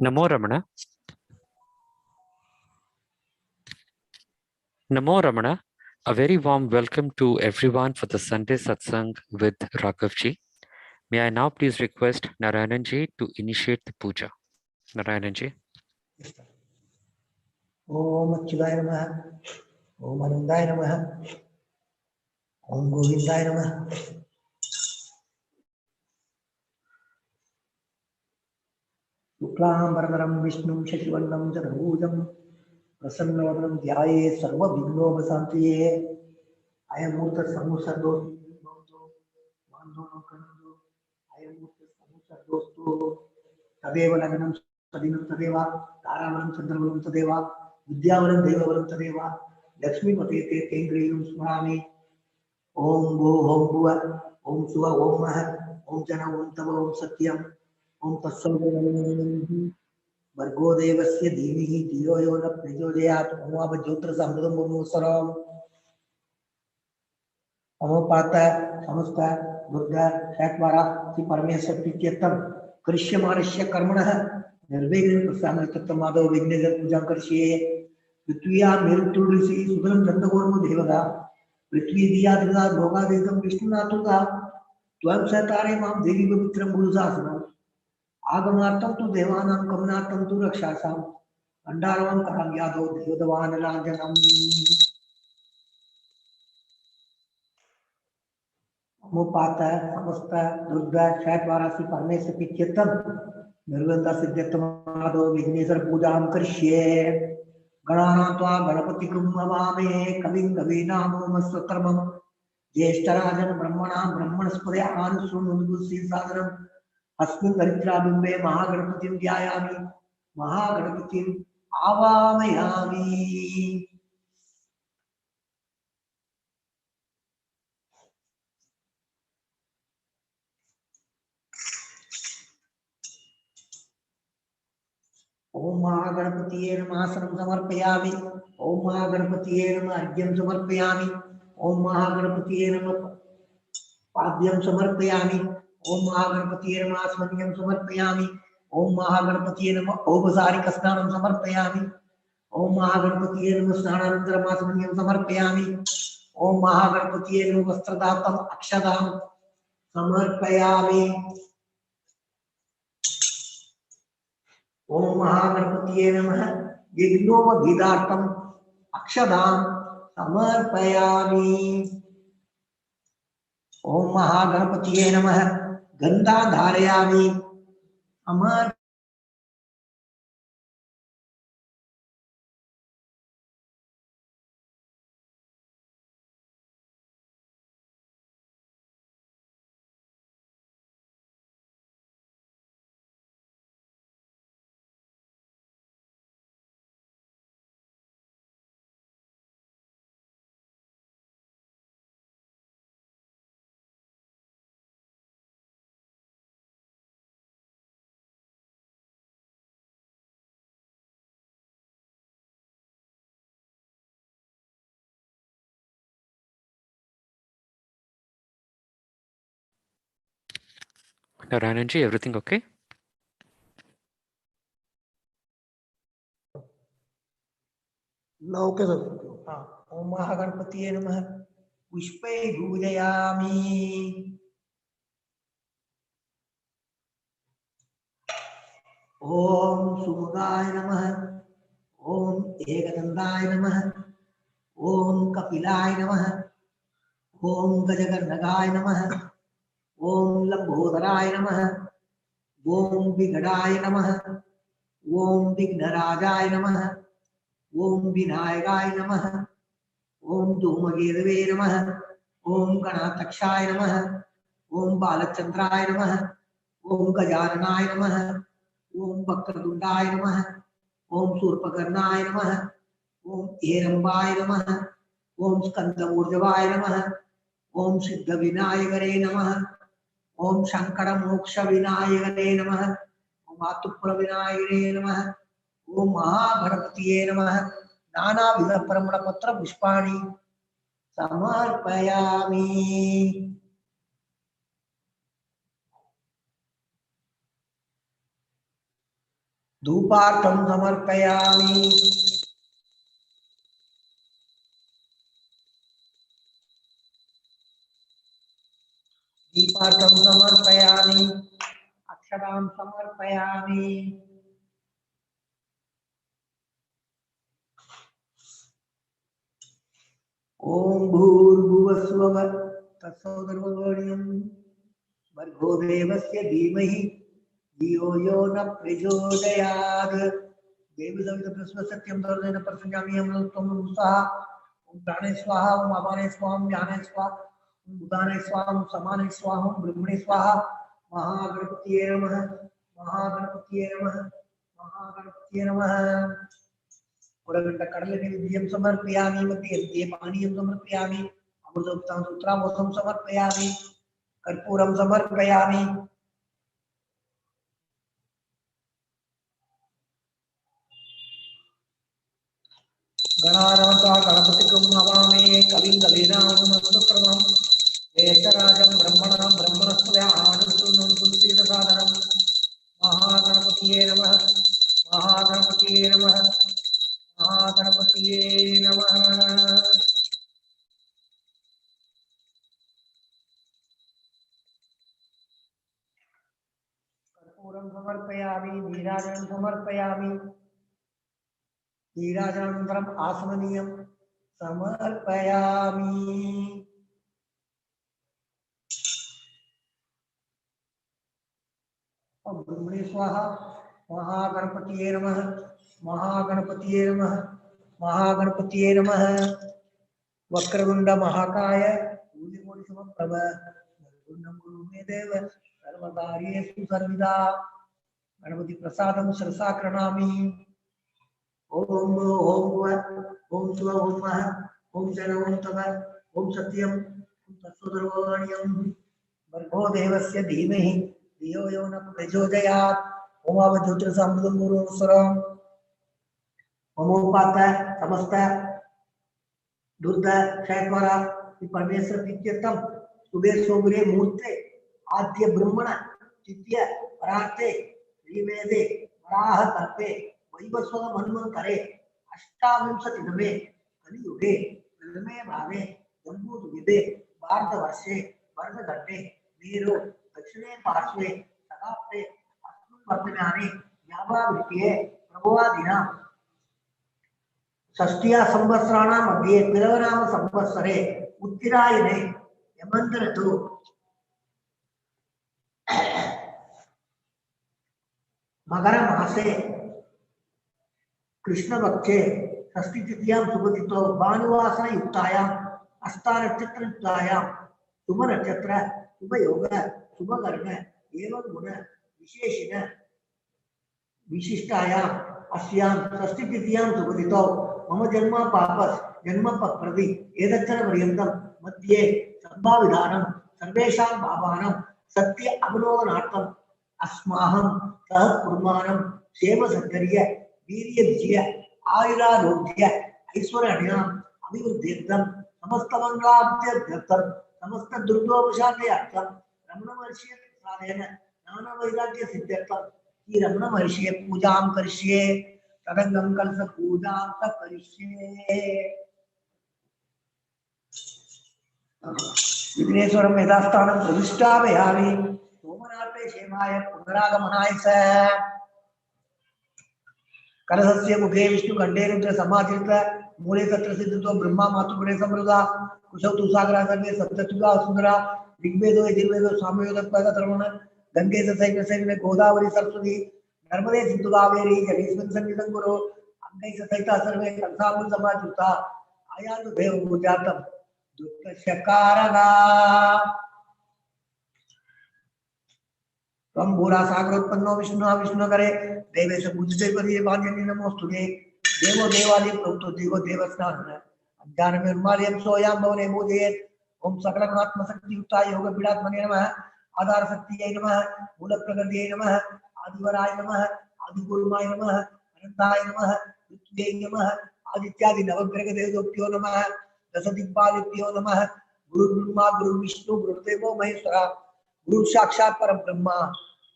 Namo Ramana. Namo Ramana. A very warm welcome to everyone for the Sunday Satsang with Raghav ji. May I now please request Narayanan ji to initiate the puja. Narayanan ji. Om Achyutaya Namaha, Om Anandaya Namaha, Om Govindaya Namaha. Shuklam Varadharam Vishnum Shashivarnam Chaturbhujam Prasannavadhanam Dhyaye Sarva Vighnopashantaye Ayamurta Samusardostu Bandhono Kanando Ayamurta Samusardostu Tadeva Laganam Sadinam Tadeva Taravanam Chandravanam Tadeva Vidyavaram Devavaram Tadeva Lakshmi Matete Tendriyam Smrami Om Go Om Bhuva Om Suva Om Maha Om Jana Om Tava Om Satyam Om Tassam Vargo Devasya Dhimihi Dhiyo Yona Prachodayat Om Abha Jyotra Samrudam Murmusaram Amopata Samasta Durga Shatwara Sri Parameswar Pityatam Krishyamanasya Karmana Nirvignan Prasana Tattamato Vignesan Pujam Karshiye Pritviya Merutulisi Sudaram Chandagormo Devada Prithvi Diya Dina Bhoga Vedam Vishnu Natuda Twam Satare Mam Devi Pavitram Bhusasana Agamartam tu Devanam Kamanatam tu Rakshasam Andaravam Karangyado Devodavan Rajanam Amopata Samasta Durga Shatvarasi Parmesa Pityatam Nirvanda Siddhatamado Vignesar Pujam Karshye Gananatva Ganapati Kumavame Kavim Kavinamo Masvatramam Jeshtarajana Brahmana Brahmanaspade Anusunundusi Sadhanam Asmin Daritra Bimbe Mahaganapatim Dhyayami Mahaganapatim Avamayami Om Mahaganapatiye Namaha Asanam Samarpayami Om Mahaganapatiye Namaha Argyam Samarpayami Om Mahaganapatiye Namaha Padyam Samarpayami Om Mahaganapatiye Namaha Asmanyam Samarpayami Om Mahaganapatiye Namaha Obasarika Snanam Samarpayami Om Mahaganapatiye Namaha Snananantara Asmanyam Samarpayami Om Mahaganapatiye Namaha Vastradatam Akshadam Samarpayami Om Mahaganapatiye Namaha Yajnoma Bhidartam Akshadam Samarpayami Om Mahaganapatiye Namaha Gandha Dharayami Amar Narayanan ji, everything okay? Loke Om Mahaganapatiye Namaha Pushpe Gujayami Om Sumudaya Namaha Om Ekadandaya Namaha Om Kapilaya Namaha Om Gajagarnagaya Namaha Om Lambodharaya Namaha Om Vigadaya Namaha Om Vignarajaya Namaha Om Vinayagaya Namaha Om Dhumagedave Namaha Om Ganatakshaya Namaha Om Balachandraya Namaha Om Gajaranaya Namaha Om Bhaktadundaya Namaha Om Surpakarnaya Namaha Om Erambaya Namaha Om Skandamurjavaya Namaha Om Siddha Vinayagare Namaha Om Shankara Moksha Vinayagare Namaha Om Atupra Vinayagare Namaha Om Mahaganapatiye Namaha Nana Vida Paramana Patra Pushpani Samarpayami धूपार्थं समर्पयामि। दीपार्थं समर्पयामि। अक्षरां समर्पयामि। ओम भूर्भुवस्वः तत्सवितुर्वरेण्यं भर्गो देवस्य धीमहि धियो यो न प्रचोदयात्। देवी सवितुः सत्यं दर्शनेन प्रसन्नामि अमृतं स्वाहा। ओम प्राणे स्वाहा, ओम अपाने स्वाहा, ओम ज्ञाने स्वाहा, ओम उदाने स्वाहा, ओम समाने स्वाहा, ओम ब्रह्मणे स्वाहा। महागणपतये नमः। महागणपतये नमः। महागणपतये नमः। उडगंड कडल नैवेद्यं समर्पयामि। मध्ये पानीयं समर्पयामि। अमृतोक्तं सूत्रामोसं समर्पयामि। कर्पूरं समर्पयामि। गणानां गणपतिं नमामि। कविं कवीनामुपमश्रवणं ज्येष्ठराजं ब्रह्मणां ब्रह्मणस्पदे आनन्दोन्नतिसाधनं। महागणपतये नमः। महागणपतये नमः। महागणपतये नमः। कर्पूरं समर्पयामि। नीराजनं समर्पयामि। नीराजनानन्तरम् आसमनीयं समर्पयामि। ओम ब्रह्मणे स्वाहा। महागणपतये नमः। महागणपतये नमः। महागणपतये नमः। वक्रतुंड महाकाय सूर्यकोटि समप्रभ निर्विघ्नं कुरु मे देव सर्वकार्येषु सर्वदा। गणपति प्रसादं शिरसा प्रणमामि। ओम ओम ओम शिव ओम मह ओम जन ओम तम ओम सत्यम ओम तत्सवितुर्वरेण्यं भर्गो देवस्य धीमहि धियो यो न प्रचोदयात्। ओम ज्योतिषामृतं गुरुस्वरम्। ओमोपात समस्त दुर्गा क्षयद्वारा परमेश्वर प्रीत्यर्थम सुबह सोबरे मुहूर्ते आद्य ब्रह्मण तृतीय परार्थे श्रीवेदे वराह कल्पे वैवस्वत मन्वन्तरे अष्टाविंशतितमे कलियुगे प्रथमे भागे जम्बूद्वीपे भारतवर्षे वर्षघट्टे नीरो दक्षिणे पार्श्वे शताब्दे अस्मिन् वर्तमाने व्यापावृत्तिये प्रभवादिना षष्ट्या संवत्सराणां मध्ये पिलवनाम संवत्सरे उत्तरायणे हेमन्त ऋतु मकर मासे कृष्णपक्षे षष्ठी तिथ्यां शुभतिथौ भानुवासर युक्तायां हस्ता नक्षत्र युक्तायां शुभ नक्षत्र शुभ योग शुभ कर्म एवं गुण विशेषण विशिष्टायां अस्यां षष्ठी तिथ्यां शुभतिथौ मम जन्म पापस जन्म प्रति एतच्चन पर्यन्तं मध्ये संभाविधानं सर्वेषां भावानां सत्य अवलोकनार्थम् अस्माहं सह कुर्माणं क्षेम सत्कर्य वीर्य विजय आयुरारोग्य ऐश्वर्याणाम् अभिवृद्ध्यर्थं समस्त मंगलाभ्यर्थं समस्त दुर्गोपशान्त्यर्थं रमण महर्षि प्रसादेन नाना वैराग्य सिद्ध्यर्थं श्री रमण महर्षि पूजां करिष्ये। तदंगम कलश पूजा करिष्ये। विघ्नेश्वरं यथास्थानं प्रतिष्ठापयामि। सोमनाथे क्षेमाय पुनरागमनाय च कलशस्य मुखे विष्णुकण्ठे रुद्र समाचित मूले तत्र सिद्धतो ब्रह्मा मातृगुणे समृद्धा कुशौ तुषाग्रा सर्वे सप्तचुगा सुंदरा ऋग्वेदो यजुर्वेदो सामवेदो तत्पदकर्मण गंगे सैन्य गोदावरी सरस्वती नर्मदे सिंधु कावेरी जलेस्मिन् सन्निधं कुरु अंगै सहिता सर्वे कंसामूल समाजुता आयातु देव पूजातं दुःखशकारगा त्वं भूरा सागरोत्पन्नो विष्णुः विष्णुकरे देवेश पूजिते पदे पाञ्जलि नमोस्तुते देवो देवालय प्रोक्तो देवो देवस्नान अज्ञानमे उन्मादयं सोयां भवने बोधयेत्। ओम सकल गुणात्म शक्ति युक्ता योग पीडात्मने नमः। आधार शक्तिये नमः। मूल प्रकृतिये नमः। आदिवराय नमः। आदिगुरुमाय नमः। अनंताय नमः। मृत्युये नमः। आदित्यादि नवग्रह देवोक्त्यो नमः। दश दिक्पालेभ्यो नमः। गुरु ब्रह्मा गुरु विष्णु गुरुदेवो महेश्वरा गुरु साक्षात् परब्रह्मा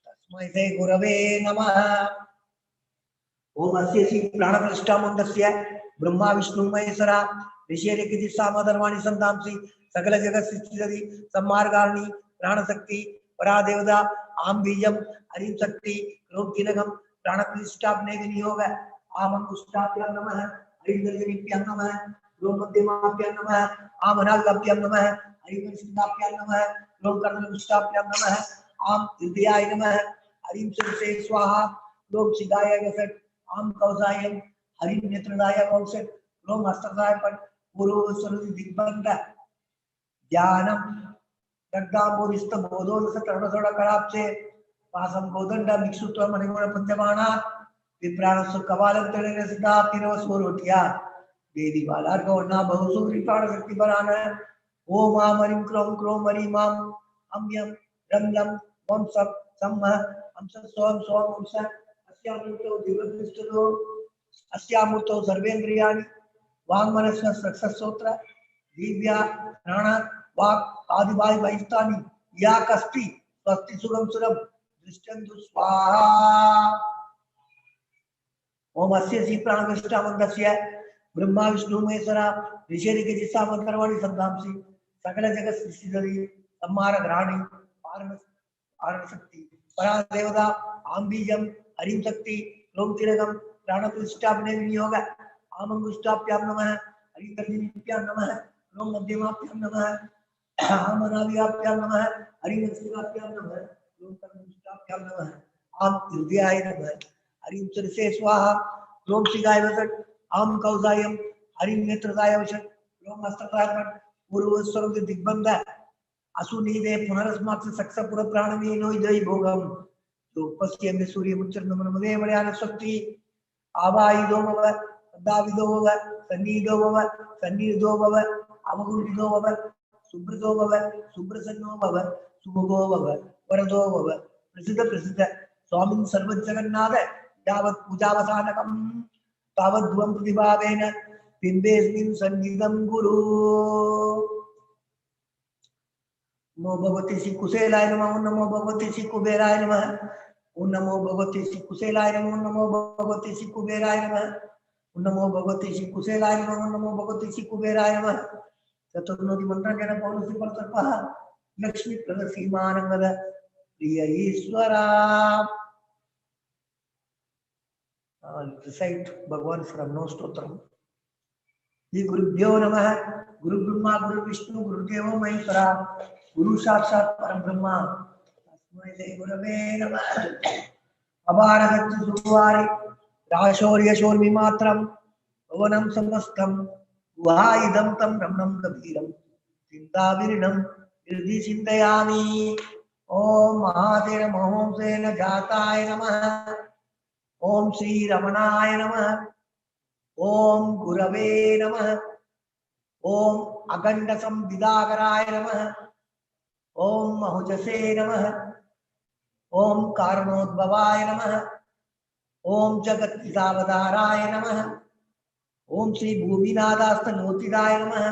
तस्मै श्री गुरवे नमः। ओम अस्य श्री प्राणप्रतिष्ठामन्दस्य ब्रह्मा विष्णु महेश्वरा ऋषिरेकिति सामधर्माणि संतांसि सकल जगत सृष्टि सम्मार्गाणि प्राणशक्ति परादेवता आम बीजम हरिम शक्ति क्रोम किलकम प्राणप्रतिष्ठापने विनियोग आम अंगुष्ठाभ्यां नमः हरिम दर्शनीभ्यां नमः क्रोम मध्यमाभ्यां नमः आम अनागभ्यां नमः हरिम वरिष्ठाभ्यां नमः क्रोम कर्णपुष्ठाभ्यां नमः आम हृदयाय नमः हरिम शिरसे स्वाहा क्रोम सिद्धाय वसत् आम कौसायम हरिम नेत्रदाय वंशत क्रोम हस्तदाय पर पूर्व स्वरूप दिग्बंध ज्ञानम रक्तांबोधिस्त बोधोदस कर्णसोड़ कराप्से पासम गोदंड भिक्षुत्व मणिगुण पंचमाना विप्राणस्व कवालम तरेण सिद्धा पिनव स्वरोटिया देवी बालार गौरना बहुसु विप्राण शक्ति बरान ओम आम हरिम क्रोम क्रोम हरि माम अम्यम रम लम वम सब सम्म हम सोम सोम हम स अस्यामूर्तो दिव्यदृष्टो अस्यामूर्तो सर्वेन्द्रियाणि वाङ्मनस्य सत्सोत्र दिव्या प्राण वाक् आदिवाय वैष्ठानि या कस्ति स्वस्ति सुगम सुरम दृष्टन्तु स्वाहा ओम अस्य श्री प्राणप्रतिष्ठामन्दस्य ब्रह्मा विष्णु महेश्वरा ऋषिरेकिति सामधर्माणि संतांसि सकल जगत सृष्टि सम्मार ग्रहाणि पारण शक्ति परा देवता आम बीजम हरिम शक्ति क्रोम तिलकम प्राणप्रतिष्ठापने विनियोग आम अंगुष्ठाभ्यां नमः हरिम दर्शनीभ्यां नमः क्रोम मध्यमाभ्यां नमः आम अनाभ्यां नमः हरिम वरिष्ठाभ्यां नमः क्रोम कर्णपुष्ठाभ्यां नमः आम हृदयाय नमः हरिम शिरसे स्वाहा क्रोम शिगाय वसत् आम कौसायम हरिम नेत्रदाय वसत् क्रोम हस्तदाय वसत् पूर्व स्वरूप दिग्बंध असुनीदे पुनरस्मात् सक्सपुर प्राणमी नो इदय भोगम तो पश्चिम सूर्य मुच्चर नमन मदे मलयान शक्ति आवायुदो भव दाविदो भव सन्नीदो भव सन्नीदो भव अवगुणिदो भव सुब्रतो भव सुब्रसन्नो भव सुभगो भव वरदो भव प्रसिद्ध प्रसिद्ध स्वामी सर्वजगन्नाथ यावत् पूजावसानकं तावत् ध्वं प्रतिभावेन बिम्बेऽस्मिन् सन्निधं गुरु नमो भगवते श्री कुशेलाय नमः नमो भगवते श्री कुबेराय नमः ओम नमो भगवते श्री कुशेलाय नमः नमो भगवते श्री कुबेराय नमः ओम नमो भगवते श्री कुशेलाय नमः नमो भगवते श्री कुबेराय नमः चतुर्नोति मंत्र के पौरुषि परतपः लक्ष्मी प्रदसीमानंगद प्रिय ईश्वरा recite भगवान श्रवणो स्तोत्रम श्री गुरुभ्यो नमः गुरु ब्रह्मा गुरु विष्णु गुरुदेवो महेश्वरा गुरु साक्षात् परम ब्रह्मा तस्मै श्री गुरवे नमः अपारगच्छ सुवारि राशौर्यशोर्मि मात्रम भवनं समस्तं गुहाइदं तं ब्रह्मं कबीरं चिन्ताविरणं हृदि चिन्तयामि ओम महादेव महोंसेन जाताय नमः ओम श्री रमणाय नमः ओम गुरवे नमः ओम अखंड संविदाकराय नमः ओम महुजसे नमः ओम कारणोद्भवाय नमः ओम जगत्पितावताराय नमः ओम श्री भूमिनाथास्तनोतिदाय नमः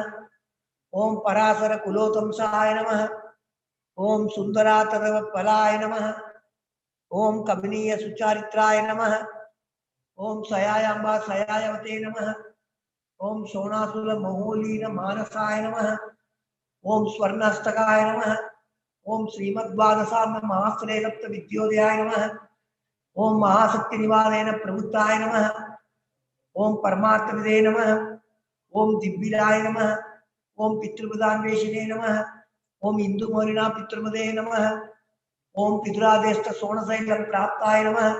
ओम पराशर कुलोतंसाय नमः ओम सुंदरातरवत्पलाय नमः ओम कमनीय सुचारित्राय नमः ओम सयायाम्बा सयायवते नमः ओम शोणासुर महोलीन मानसाय नमः ओम स्वर्णहस्तकाय नमः ओम श्रीमद्वादशान्त महाश्रेय सप्त विद्योदयाय नमः ओम महाशक्ति निवादेन प्रवृत्ताय नमः ओम परमार्थविदे नमः ओम दिव्याय नमः ओम पितृपदान्वेषिणे नमः ओम इंदुमौलिना पितृपदे नमः ओम पितुरादेष्ट सोणशैलं प्राप्ताय नमः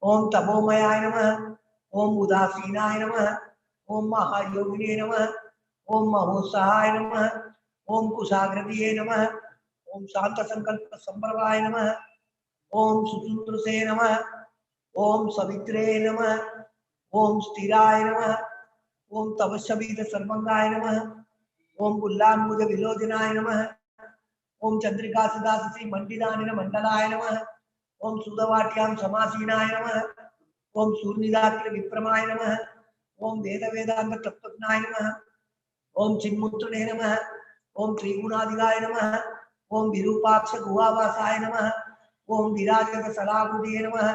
ओम तपोमयाय नमः ओम उदासीनाय नमः ओम महायोगिने नमः ओम महोत्साहाय नमः ओम कुशाग्रदिये नमः ओम शांत संकल्प संप्रभाय नमः ओम सुसूत्रसे नमः ओम सवित्रे नमः ओम स्थिराय नमः ओम तवशबीद सर्वंगाय नमः ओम उल्लाम्बुज विलोचनाय नमः ओम चंद्रिका सदास श्री मंडिदानिन मंडलाय नमः ओम सुदवाट्यां समासीनाय नमः ओम सूर्यनिदाग्र विप्रमाय नमः ओम वेद वेदांत तत्वज्ञाय नमः ओम चिन्मुत्रणे नमः ओम त्रिगुणादिगाय नमः ओम विरूपाक्ष गुहावासाय नमः ओम विराजक सलाभुदे नमः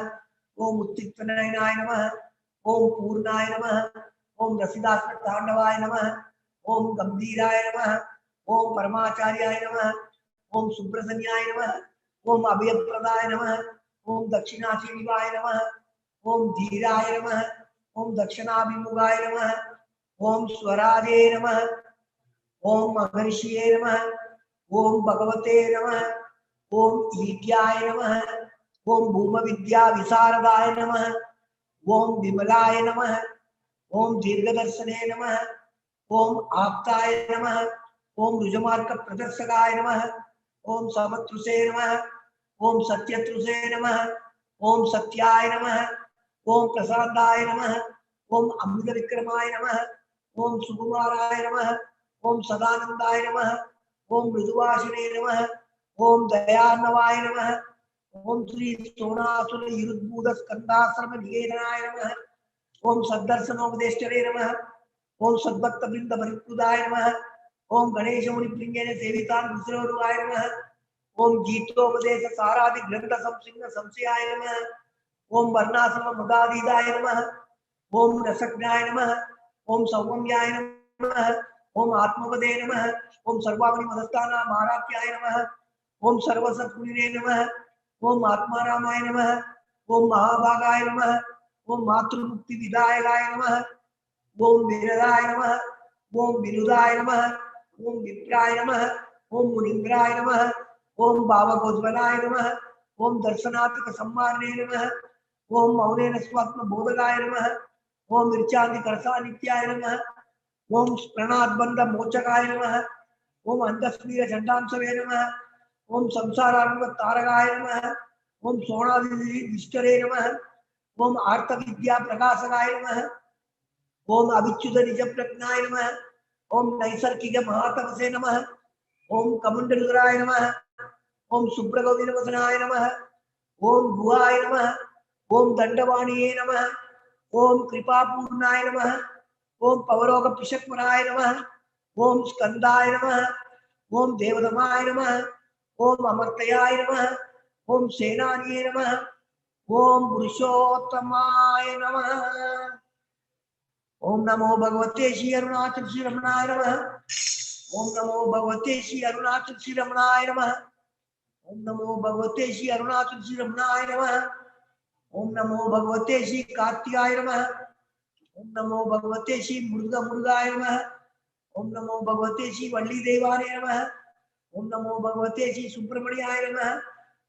ओम उत्तिष्ठनयनाय नमः, ओम पूर्णाय नमः, ओम रसिदास्तांडवाय नमः, ओम गंभीराय नमः, ओम परमाचार्याय नमः, ओम सुब्रसन्याय नमः, ओम अभयप्रदाय नमः, ओम दक्षिणाशीवाय नमः, ओम धीराय नमः, ओम दक्षिणाभिमुखाय नमः, ओम स्वराजे नमः, ओम महर्षिये नमः, ओम भगवते नमः, ओम ईट्याय नमः, ओम भूम विद्या विशारदाय नमः, ओम विमलाय नमः, ओम दीर्घदर्शने नमः, ओम आप्ताय नमः, ओम रुजमार्ग प्रदर्शकाय नमः, ओम समत्रुसे नमः, ओम सत्यत्रुसे नमः, ओम सत्याय नमः, ओम प्रसादाय नमः, ओम अमृत विक्रमाय नमः, ओम सुकुमाराय नमः, ओम सदानंदाय नमः, ओम मृदुवासिने नमः, ओम दयार्णवाय नमः, ओम श्री सोनासुर युरुद्भूत स्कंदाश्रम निकेतनाय नमः, ओम सद्दर्शनोपदेष्टरे नमः, ओम सद्भक्त वृंद परिपूताय नमः, ओम गणेश मुनि प्रियने सेवितान विश्वरूपाय नमः, ओम गीतोपदेश सारादि ग्रंथ संसिंह संशयाय नमः, ओम वर्णाश्रम मुदादीदाय नमः, ओम रसज्ञाय नमः, ओम सौम्याय नमः, ओम आत्मवदे नमः, ओम सर्वावनि मदस्ताना महारात्याय नमः, ओम सर्वसत्कुलिने नमः, ओम आत्मारामाय नमः, ओम महाभागाय नमः, ओम मातृमुक्ति विदायकाय नमः, ओम वीरदाय नमः, ओम विनुदाय नमः, ओम विप्राय नमः, ओम मुनीन्द्राय नमः, ओम भावगोज्वलाय नमः, ओम दर्शनात्मक सम्माने नमः, ओम मौनेन स्वात्म बोधकाय नमः, ओम ऋचादि करसा नित्याय नमः, ओम प्रणाद्बंध मोचकाय नमः, ओम अंधस्मीर चंडांशवे नमः, ओम संसारारंभ तारकाय नमः, ओम सोणादि विष्टरे नमः, ओम आर्त विद्या प्रकाशकाय नमः, ओम अविच्युत निज प्रज्ञाय नमः, ओम नैसर्गिक महातपसे नमः, ओम कमंडलुराय नमः, ओम सुब्रगोविंदवसनाय नमः, ओम भुवाय नमः, ओम दंडवाणीये नमः, ओम कृपापूर्णाय नमः, ओम पवरोग पिशक्वराय नमः, ओम स्कंदाय नमः, ओम देवदमाय नमः, ओम अमर्तयाय नमः, ओम सेनानिये नमः, ओम पुरुषोत्तमाय नमः। ओम नमो भगवते श्री अरुणाचल श्री रमणाय नमः, ओम नमो भगवते श्री अरुणाचल श्री रमणाय नमः, ओम नमो भगवते श्री अरुणाचल श्री रमणाय नमः, ओम नमो भगवते श्री कार्तिकाय नमः, ओम नमो भगवते श्री मुरुगाय नमः, ओम नमो भगवते श्री वल्ली देवाय नमः, ओम नमो भगवते श्री सुब्रमण्याय नमः,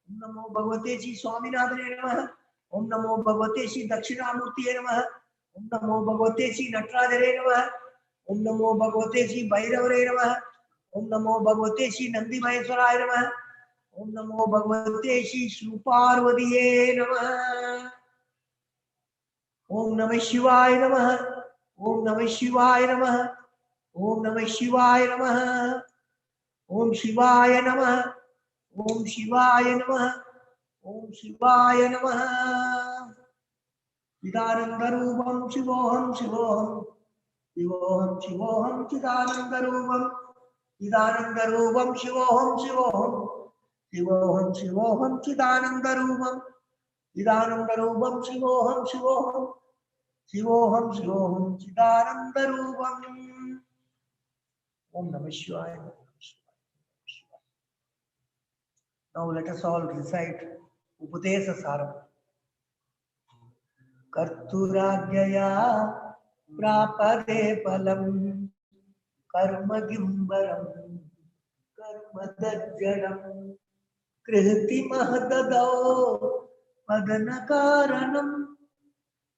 ओम नमो भगवते श्री स्वामीनाथने नमः, ओम नमो भगवते श्री दक्षिणामूर्तिये नमः, ओम नमो भगवते श्री नटराजरे नमः, ओम नमो भगवते श्री भैरवरे नमः, ओम नमो भगवते श्री नंदी महेश्वराय नमः, ओम नमो भगवते श्री सुपार्वतीये नमः। ओम नमः शिवाय नमः, ओम नमः शिवाय नमः, ओम नमः शिवाय नमः, ओम शिवाय नमः, ओम शिवाय नमः, ओम शिवाय नमः। चिदानंदरूपं शिवोहं शिवोहं शिवोहं शिवोहं चिदानंदरूपं चिदानंदरूपं शिवोहं शिवोहं शिवोहं शिवोहं चिदानंदरूपं चिदानंदरूपं शिवोहं शिवोहं शिवोहं शिवोहं चिदानंदरूपं। ओम नमः शिवाय। Now let us all recite Upadesa Saram. कर्तुराज्ञया प्रापदे फलम् कर्म गिम्बरम् कर्म दज्जनम् कृति महददौ पदन कारणम्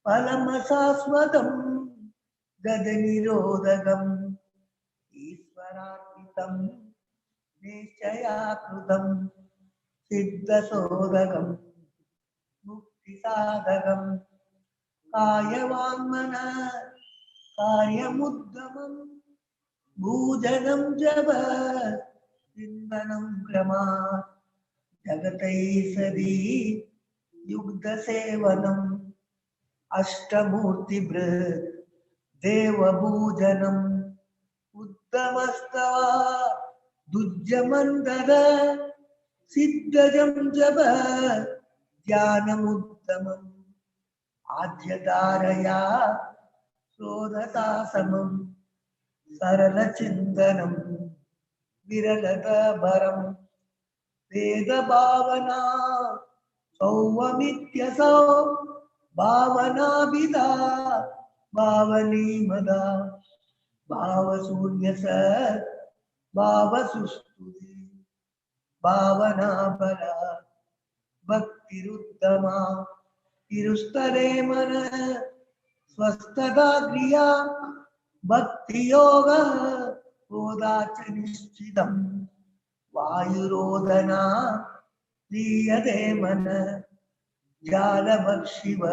फलमशाश्वतम् गद निरोधकम् ईश्वरार्पितम् निश्चयाकृतम् सिद्धशोधकम् मुक्तिसाधकम् कायवाङ्मन कार्यमुद्गमम् भूजनं जप चिन्तनं क्रमा जगतैषधी युक्तसेवनम् अष्टमूर्तिभृत् देवपूजनम् उत्तमस्तव दुज्जमन्दद सिद्धजं जप ध्यानमुत्तमम् आद्यधारया शोधता समं सरलचिन्तनं विरलदभरं वेदभावना सौवमित्यसौ भावनाभिधा भावनीमदा भावशून्यस भावसुस्तुति भावनाबला भक्तिरुत्तमा तिरुस्तरे मन स्वस्थता क्रिया भक्ति योग बोधाच निश्चितम वायुरोधना लीयते मन जालभक्षिव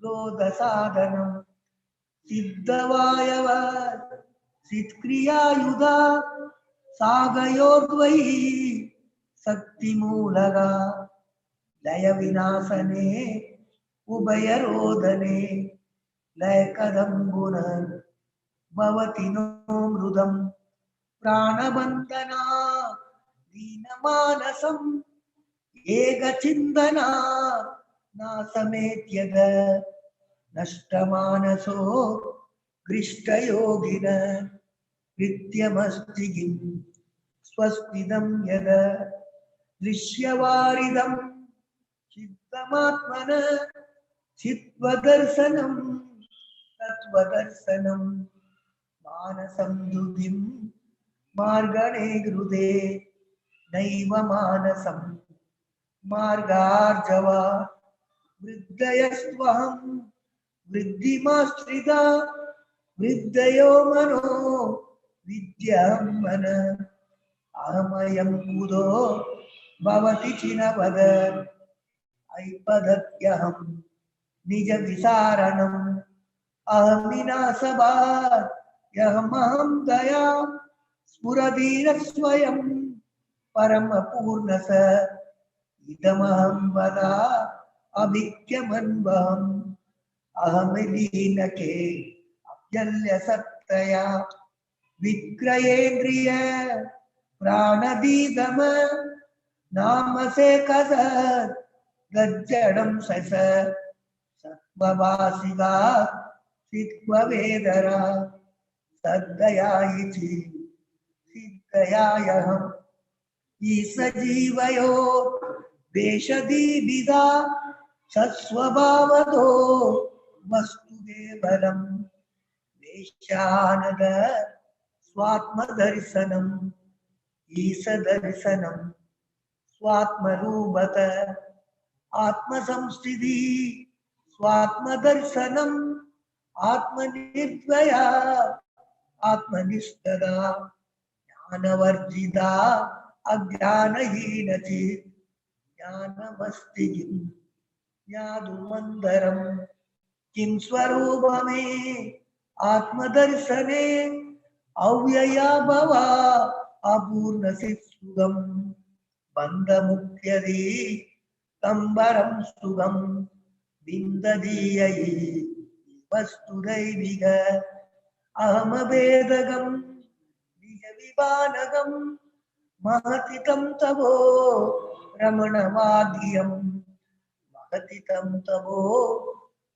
रोध साधनम सिद्धवायव सित्क्रियायुधा सागयोर्द्वयी शक्तिमूलगा लय विनाशने उभयरोधने लय कदम्बुन भवति नो मृदं प्राणबन्धना दीनमानसं एकचिन्तना नासमेत्यद नष्टमानसो गृष्टयोगिन कृत्यमस्ति किं स्वस्तिदं यद दृश्यवारिदं चित्तमात्मन चित्वदर्शनं तत्वदर्शनं मानसं धुतिं मार्गणे हृदे नैव मानसं मार्गार्जवा वृद्धयस्त्वहं वृद्धिमाश्रिता वृद्धयो मनो विद्यां मन अहमयं कुतो भवति चिनपद ऐपदत्यहं निज विसारणम् अहमिनासभात् यहमहं दया स्फुरधीरस्वयं परमपूर्णस इदमहं वदा अभिक्यमन्वहम् अहमिलीनके अप्यल्य सत्तया विक्रयेन्द्रिय प्राणदीदम नामसे कसत् गज्जडं सस सत्ववासिका सित्ववेदरा सद्दया इति सिद्धयायहम् ईसजीवयो देशदीविदा सस्वभावतो वस्तुदेवरम् वेशानद स्वात्मदर्शनम् ईसदर्शनम् स्वात्मरूपत आत्मसंस्थिति स्वात्मदर्शनम् आत्मनिर्भया आत्मनिष्ठदा ज्ञानवर्जिता अज्ञानहीनचित् ज्ञानमस्ति किं ज्ञातुमन्तरं किं स्वरूपमे आत्मदर्शने अव्यया भवा अपूर्णसित्सुखं बन्धमुक्त्यदि तम्बरं सुखं विन्ददीयै वस्तुदैविक अहमवेदकं निजविभानकं महति तं तवो रमणवाद्यं महति तं तवो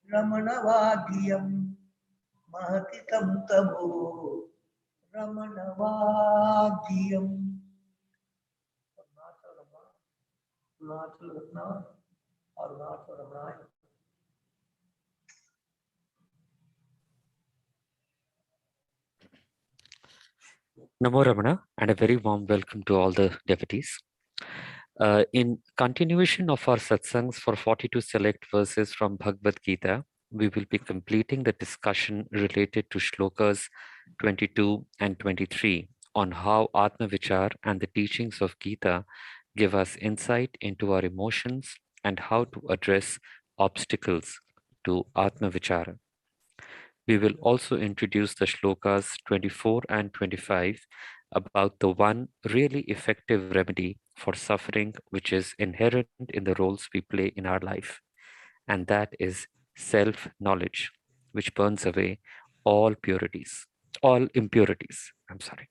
रमणवाद्यं महति तं तवो रमणवाद्यं Arunachal Ratna Arunachal रमणाय Namo Ramana, and a very warm welcome to all the devotees. In continuation of our satsangs for 42 select verses from Bhagavad Gita, we will be completing the discussion related to shlokas 22 and 23 on how Atma Vichar and the teachings of Gita give us insight into our emotions and how to address obstacles to Atma Vichara. We will also introduce the shlokas 24 and 25 about the one really effective remedy for suffering which is inherent in the roles we play in our life, and that is self-knowledge, which burns away all impurities. I'm sorry.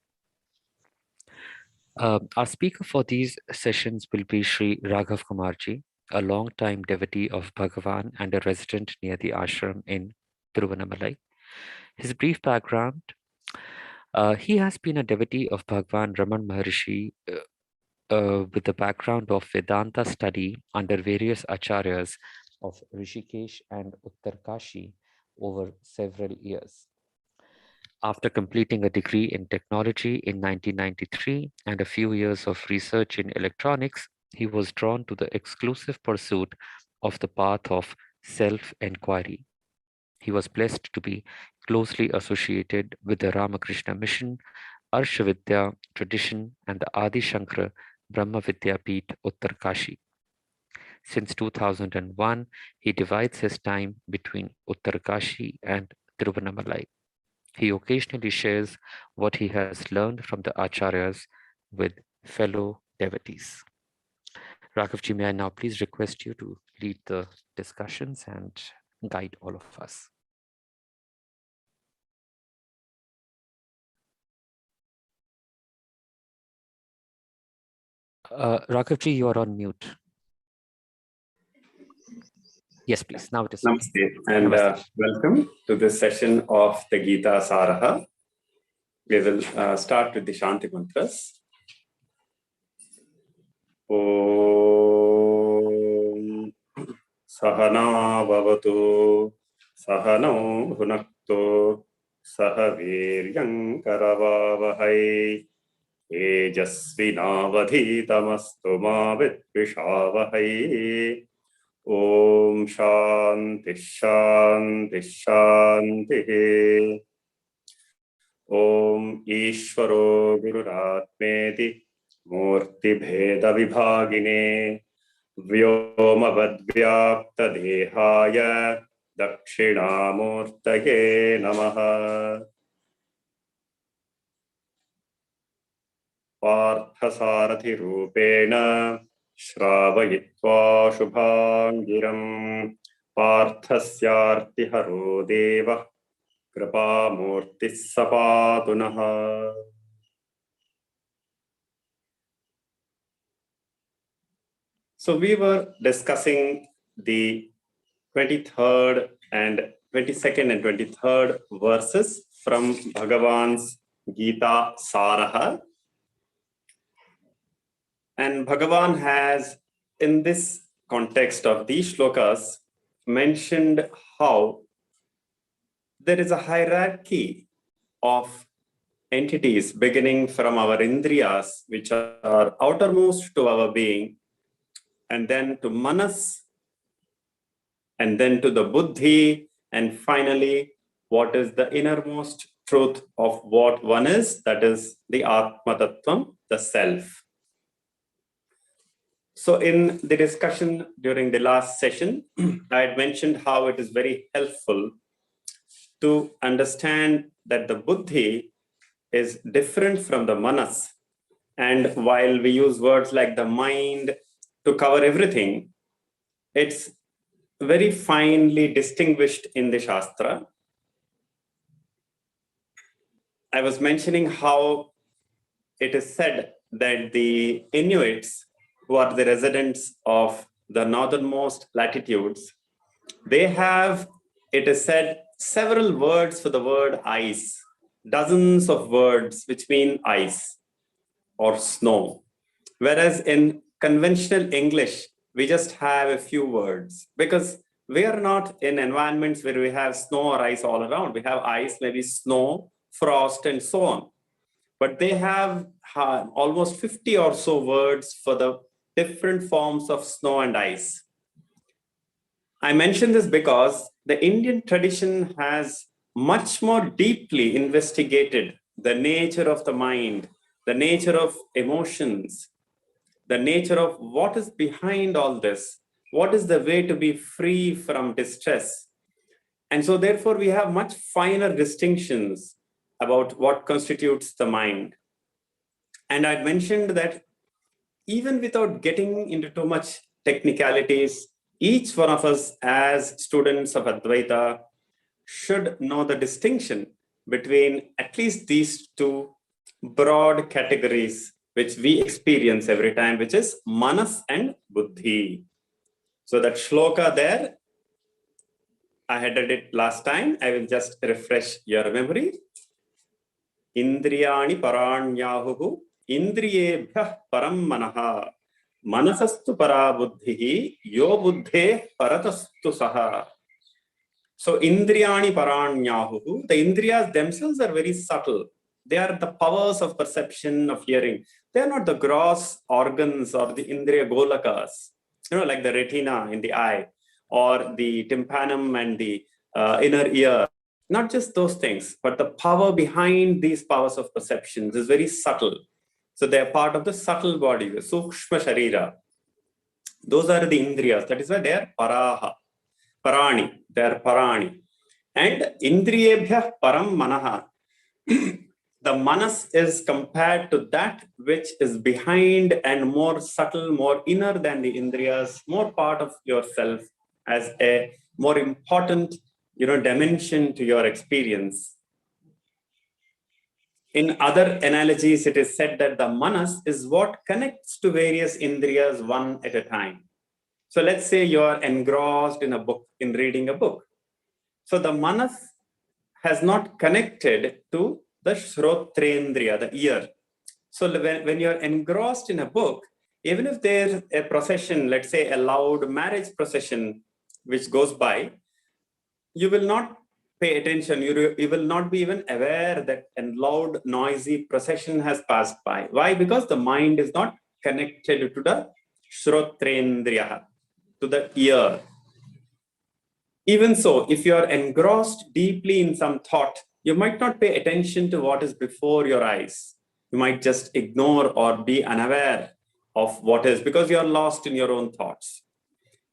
Our speaker for these sessions will be Sri Raghav Kumarji. a long-time devotee of Bhagavan and a resident near the ashram in Tiruvannamalai. His brief background: he has been a devotee of Bhagavan Raman Maharishi with a background of Vedanta study under various acharyas of Rishikesh and Uttarkashi over several years. After completing a degree in technology in 1993 and a few years of research in electronics, he was drawn to the exclusive pursuit of the path of self-enquiry. He was blessed to be closely associated with the Ramakrishna mission, Arshavidya tradition, and the Adi Shankara Brahma Vidyapeeth Uttarkashi. Since 2001, he divides his time between Uttarkashi and Tiruvannamalai. He occasionally shares what he has learned from the acharyas with fellow devotees. Raghavji, may I now please request you to lead the discussions and guide all of us. Raghavji, you are on mute. Yes, please. Now it is. Namaste, and welcome to this session of the Gita Saraha. We will start with the Shanti Mantras. Om Sahana Bhavatu Sahano Hunakto Sahaviryam Karavavahai Ejasvinavadhitamastu ma vidvishavahai. Om Shanti Shanti Shanti. Om Ishvaro Gururatmeti Murti Bheda Vibhagine Vyomavadvyapta Dehaya Dakshinamurtaye Namaha. Parthasarathi Rupena Shravayitva Shubhangiram Parthasyarti Haro Deva Kripa Murti Sapatunaha. So we were discussing the 23rd and 22nd and 23rd verses from Bhagavan's Gita Saraha. And Bhagavan has, in this context of these shlokas, mentioned how there is a hierarchy of entities beginning from our indriyas, which are outermost to our being, and then to manas, and then to the buddhi, and finally, what is the innermost truth of what one is, that is the Atma Tattvam, the self. So in the discussion during the last session, I had mentioned how it is very helpful to understand that the buddhi is different from the manas. And while we use words like the mind to cover everything, it's very finely distinguished in the Shastra. I was mentioning how it is said that the Inuits, who are the residents of the northernmost latitudes, they have, it is said, several words for the word ice, dozens of words which mean ice or snow. Whereas in conventional English, we just have a few words because we are not in environments where we have snow or ice all around. We have ice, maybe snow, frost, and so on. But they have almost 50 or so words for the different forms of snow and ice. I mention this because the Indian tradition has much more deeply investigated the nature of the mind, the nature of emotions, the nature of what is behind all this, what is the way to be free from distress. And so therefore we have much finer distinctions about what constitutes the mind. And I mentioned that even without getting into too much technicalities, each one of us as students of Advaita should know the distinction between at least these two broad categories which we experience every time, which is manas and buddhi. So that shloka there, I had read it last time. I will just refresh your memory. Indriyani paranyahuhu indriyebhyah param manaha manasastu para buddhihi yo buddhe paratastu saha. So indriyani paranyahuhu, the indriyas themselves are very subtle. They are the powers of perception, of hearing. They are not the gross organs or the indriya golakas, like the retina in the eye or the tympanum and the inner ear. Not just those things, but the power behind these powers of perceptions is very subtle. So they are part of the subtle body, the sukshma sharira. Those are the indriyas. That is why they are paraha, parani. They are parani. And indriyebhyah param manaha. The manas is compared to that which is behind and more subtle, more inner than the indriyas, more part of yourself, as a more important dimension to your experience. In other analogies, it is said that the manas is what connects to various indriyas one at a time. So let's say you are engrossed in a book, in reading a book. So the manas has not connected to the shrotrendriya, the ear. So when you're engrossed in a book, even if there's a procession, let's say a loud marriage procession which goes by, you will not pay attention. You will not be even aware that a loud, noisy procession has passed by. Why? Because the mind is not connected to the shrotrendriya, to the ear. Even so, if you are engrossed deeply in some thought, you might not pay attention to what is before your eyes. You might just ignore or be unaware of what is, because you are lost in your own thoughts.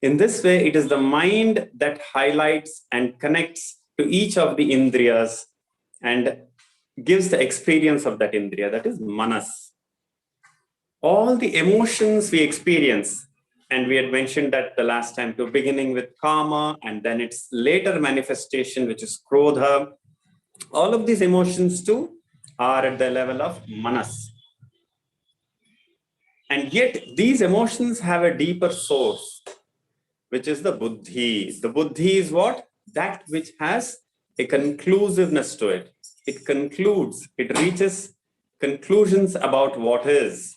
In this way, it is the mind that highlights and connects to each of the indriyas and gives the experience of that indriya, that is manas. All the emotions we experience, and we had mentioned that the last time too, beginning with kama and then its later manifestation, which is krodha, all of these emotions too are at the level of manas. And yet these emotions have a deeper source, which is the buddhi. The buddhi is what? That which has a conclusiveness to it. It concludes, it reaches conclusions about what is.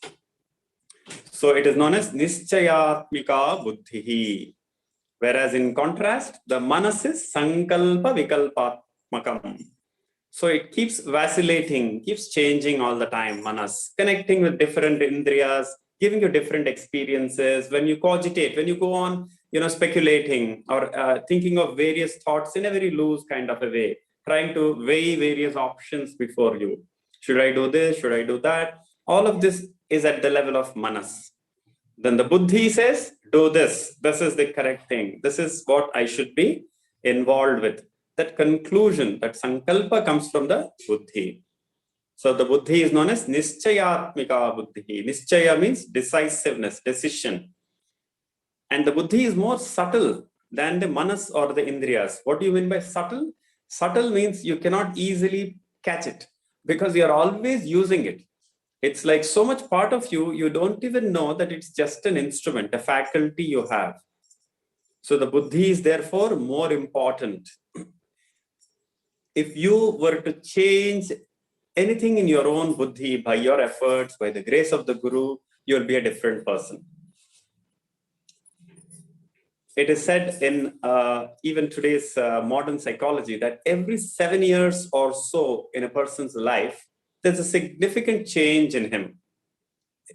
So it is known as nischayatmika buddhi. Whereas in contrast, the manas is sankalpa vikalpatmakam. So it keeps vacillating, keeps changing all the time, manas, connecting with different indriyas, giving you different experiences. When you cogitate, when you go on, speculating or thinking of various thoughts in a very loose kind of a way, trying to weigh various options before you. Should I do this? Should I do that? All of this is at the level of manas. Then the buddhi says, do this. This is the correct thing. This is what I should be involved with. That conclusion, that sankalpa comes from the buddhi. So the buddhi is known as nischayatmika buddhi. Nischaya means decisiveness, decision. And the buddhi is more subtle than the manas or the indriyas. What do you mean by subtle? Subtle means you cannot easily catch it because you are always using it. It's like so much part of you, you don't even know that it's just an instrument, a faculty you have. So the buddhi is therefore more important. If you were to change anything in your own buddhi by your efforts, by the grace of the guru, you'll be a different person. It is said in even today's modern psychology that every 7 years or so in a person's life, there's a significant change in him.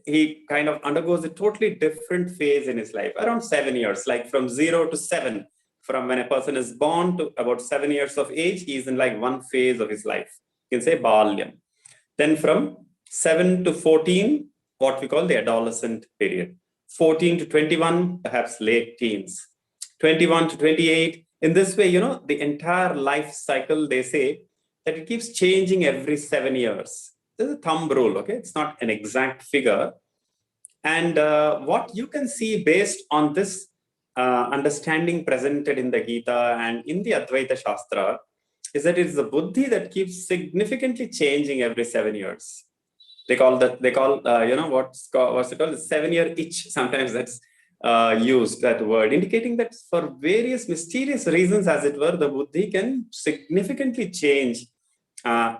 He kind of undergoes a totally different phase in his life, around 7 years, like from 0 to 7. From when a person is born to about 7 years of age, he's in like one phase of his life. You can say balyam. Then from 7 to 14, what we call the adolescent period. 14 to 21, perhaps late teens. 21 to 28. In this way, the entire life cycle, they say that it keeps changing every 7 years. There's a thumb rule, okay? It's not an exact figure. And what you can see based on this understanding presented in the Gita and in the Advaita Shastra is that it's the buddhi that keeps significantly changing every 7 years. They call what's it called? The 7-year itch. Sometimes that's used that word, indicating that for various mysterious reasons, as it were, the buddhi can significantly change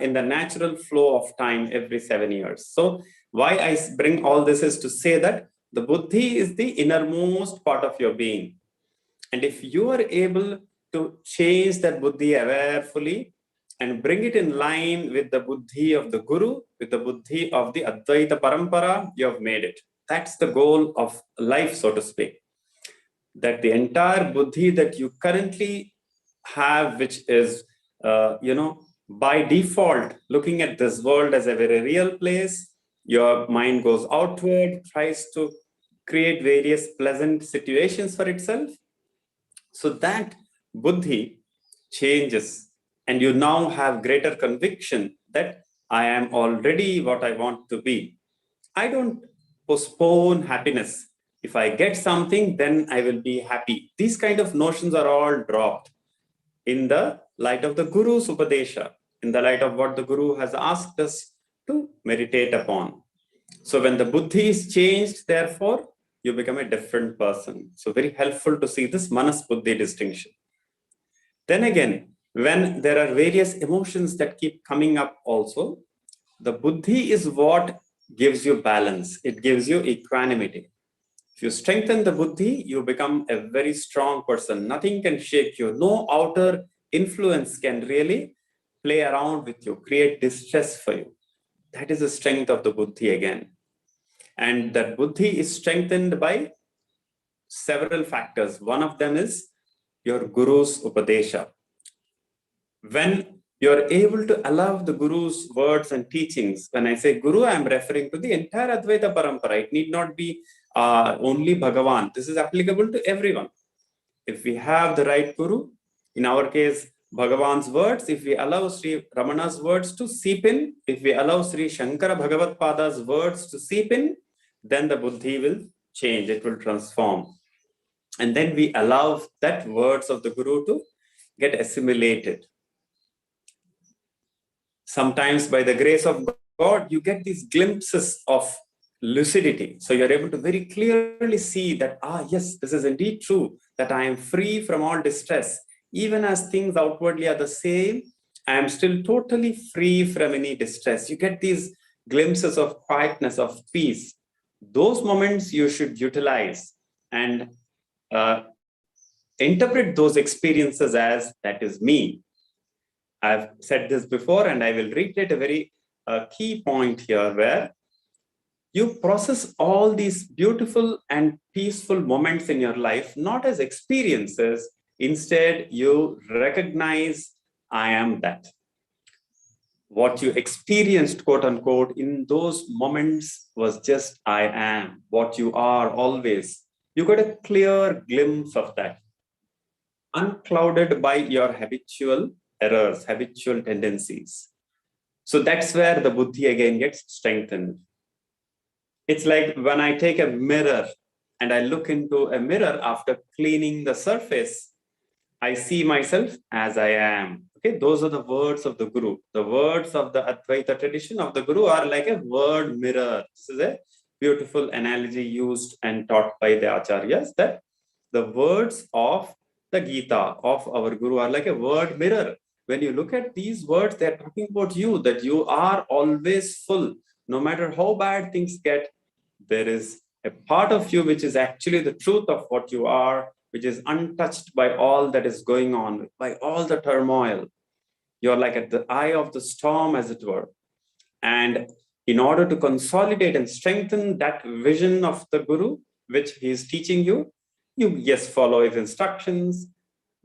in the natural flow of time every 7 years. So why I bring all this is to say that the buddhi is the innermost part of your being. And if you are able to change that buddhi awarefully and bring it in line with the buddhi of the guru, with the buddhi of the Advaita Parampara, you have made it. That's the goal of life, so to speak. That the entire buddhi that you currently have, which is, by default, looking at this world as a very real place, your mind goes outward, tries to create various pleasant situations for itself. So that buddhi changes, and you now have greater conviction that I am already what I want to be. I don't postpone happiness. If I get something, then I will be happy. These kind of notions are all dropped in the light of the Guru's Upadesha, in the light of what the Guru has asked us to meditate upon. So when the buddhi is changed, therefore, you become a different person. So very helpful to see this manas buddhi distinction. Then again, when there are various emotions that keep coming up also, the buddhi is what gives you balance. It gives you equanimity. If you strengthen the buddhi, you become a very strong person. Nothing can shake you. No outer influence can really play around with you, create distress for you. That is the strength of the buddhi again. And that buddhi is strengthened by several factors. One of them is your guru's upadesha. When you're able to allow the guru's words and teachings, when I say guru, I'm referring to the entire Advaita Parampara. It need not be only Bhagavan. This is applicable to everyone. If we have the right guru, in our case, Bhagavan's words, if we allow Sri Ramana's words to seep in, if we allow Sri Shankara Bhagavad Pada's words to seep in, then the buddhi will change, it will transform. And then we allow that words of the guru to get assimilated. Sometimes by the grace of God, you get these glimpses of lucidity. So you're able to very clearly see that, yes, this is indeed true, that I am free from all distress. Even as things outwardly are the same, I am still totally free from any distress. You get these glimpses of quietness, of peace. Those moments you should utilize and interpret those experiences as, that is me. I've said this before, and I will reiterate a very key point here, where you process all these beautiful and peaceful moments in your life, not as experiences. Instead, you recognize, I am that. What you experienced, quote unquote, in those moments was just, I am, what you are always. You got a clear glimpse of that, unclouded by your habitual errors, habitual tendencies. So that's where the buddhi again gets strengthened. It's like when I take a mirror and I look into a mirror after cleaning the surface, I see myself as I am. Okay, those are the words of the Guru. The words of the Advaita tradition of the Guru are like a word mirror. This is a beautiful analogy used and taught by the Acharyas, that the words of the Gita of our Guru are like a word mirror. When you look at these words, they're talking about you, that you are always full. No matter how bad things get, there is a part of you which is actually the truth of what you are, which is untouched by all that is going on, by all the turmoil. You're like at the eye of the storm, as it were. And in order to consolidate and strengthen that vision of the Guru, which he is teaching you, you follow his instructions,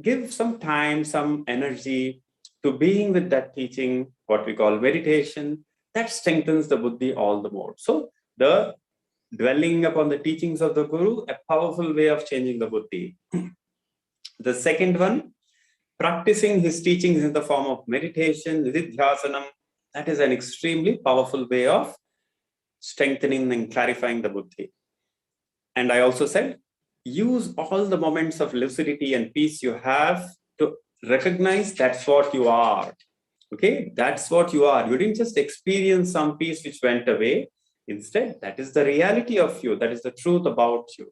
give some time, some energy to being with that teaching, what we call meditation. That strengthens the buddhi all the more. So the dwelling upon the teachings of the Guru, a powerful way of changing the buddhi. The second one, practicing his teachings in the form of meditation, nididhyasanam, that is an extremely powerful way of strengthening and clarifying the buddhi. And I also said, use all the moments of lucidity and peace you have to recognize that's what you are. Okay, that's what you are. You didn't just experience some peace which went away. Instead, that is the reality of you. That is the truth about you.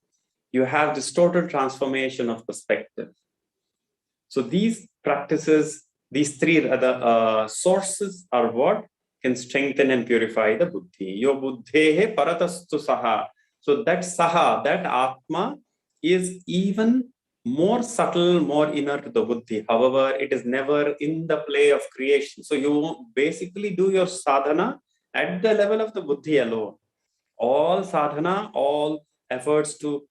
you have this total transformation of perspective. So these practices, these three other sources are what can strengthen and purify the buddhi. Yo buddhehe paratastu saha. So that saha, that atma, is even more subtle, more inner to the buddhi. However, it is never in the play of creation. So you basically do your sadhana at the level of the buddhi alone. All sadhana, all efforts to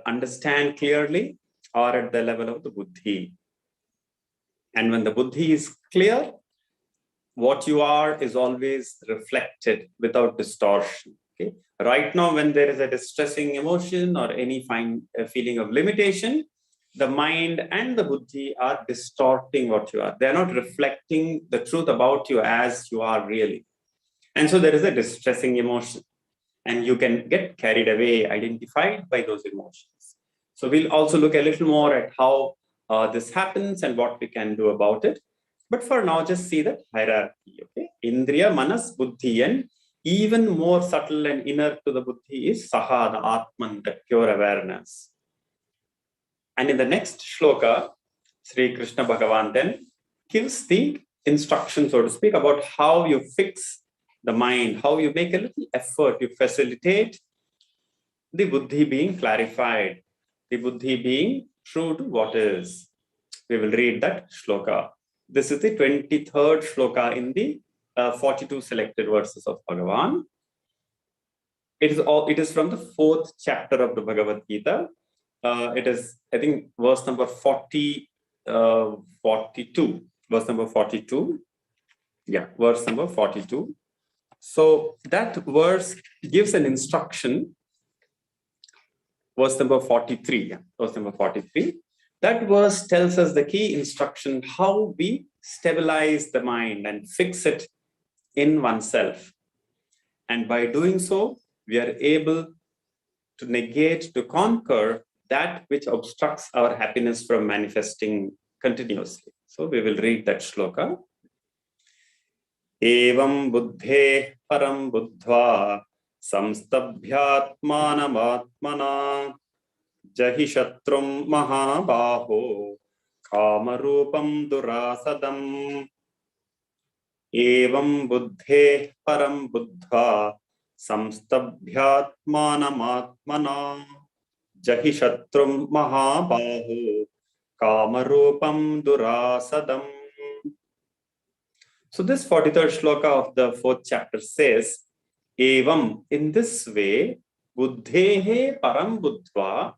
understand clearly are at the level of the buddhi. And when the buddhi is clear, what you are is always reflected without distortion. Okay? Right now, when there is a distressing emotion or any feeling of limitation, the mind and the buddhi are distorting what you are. They are not reflecting the truth about you as you are really. And so there is a distressing emotion. And you can get carried away, identified by those emotions. So we'll also look a little more at how this happens and what we can do about it. But for now, just see that hierarchy. Okay, Indriya, Manas, Buddhi, and even more subtle and inner to the Buddhi is Saha, the Atman, the pure awareness. And in the next shloka, Sri Krishna Bhagavan then gives the instruction, so to speak, about how you fix the mind, how you make a little effort, you facilitate the buddhi being clarified, the buddhi being true to what is. We will read that shloka. This is the 23rd shloka in the 42 selected verses of Bhagavan. It is from the 4th chapter of the Bhagavad Gita. It is, I think, verse number 42. Verse number 42. Yeah, verse number 42. So that verse gives an instruction. Verse number 43. Yeah, verse number 43. That verse tells us the key instruction, how we stabilize the mind and fix it in oneself. And by doing so, we are able to negate, to conquer that which obstructs our happiness from manifesting continuously. So we will read that shloka. Evam buddhe param buddhva samstabhyatmanamatmana jahi shatrum mahabaho kamarupam durasadam. Evam buddhe param buddhva samstabhyatmanamatmana jahi shatrum mahabaho kamarupam durasadam. So this 43rd shloka of the 4th chapter says, Evam, in this way, buddhehe param buddhva,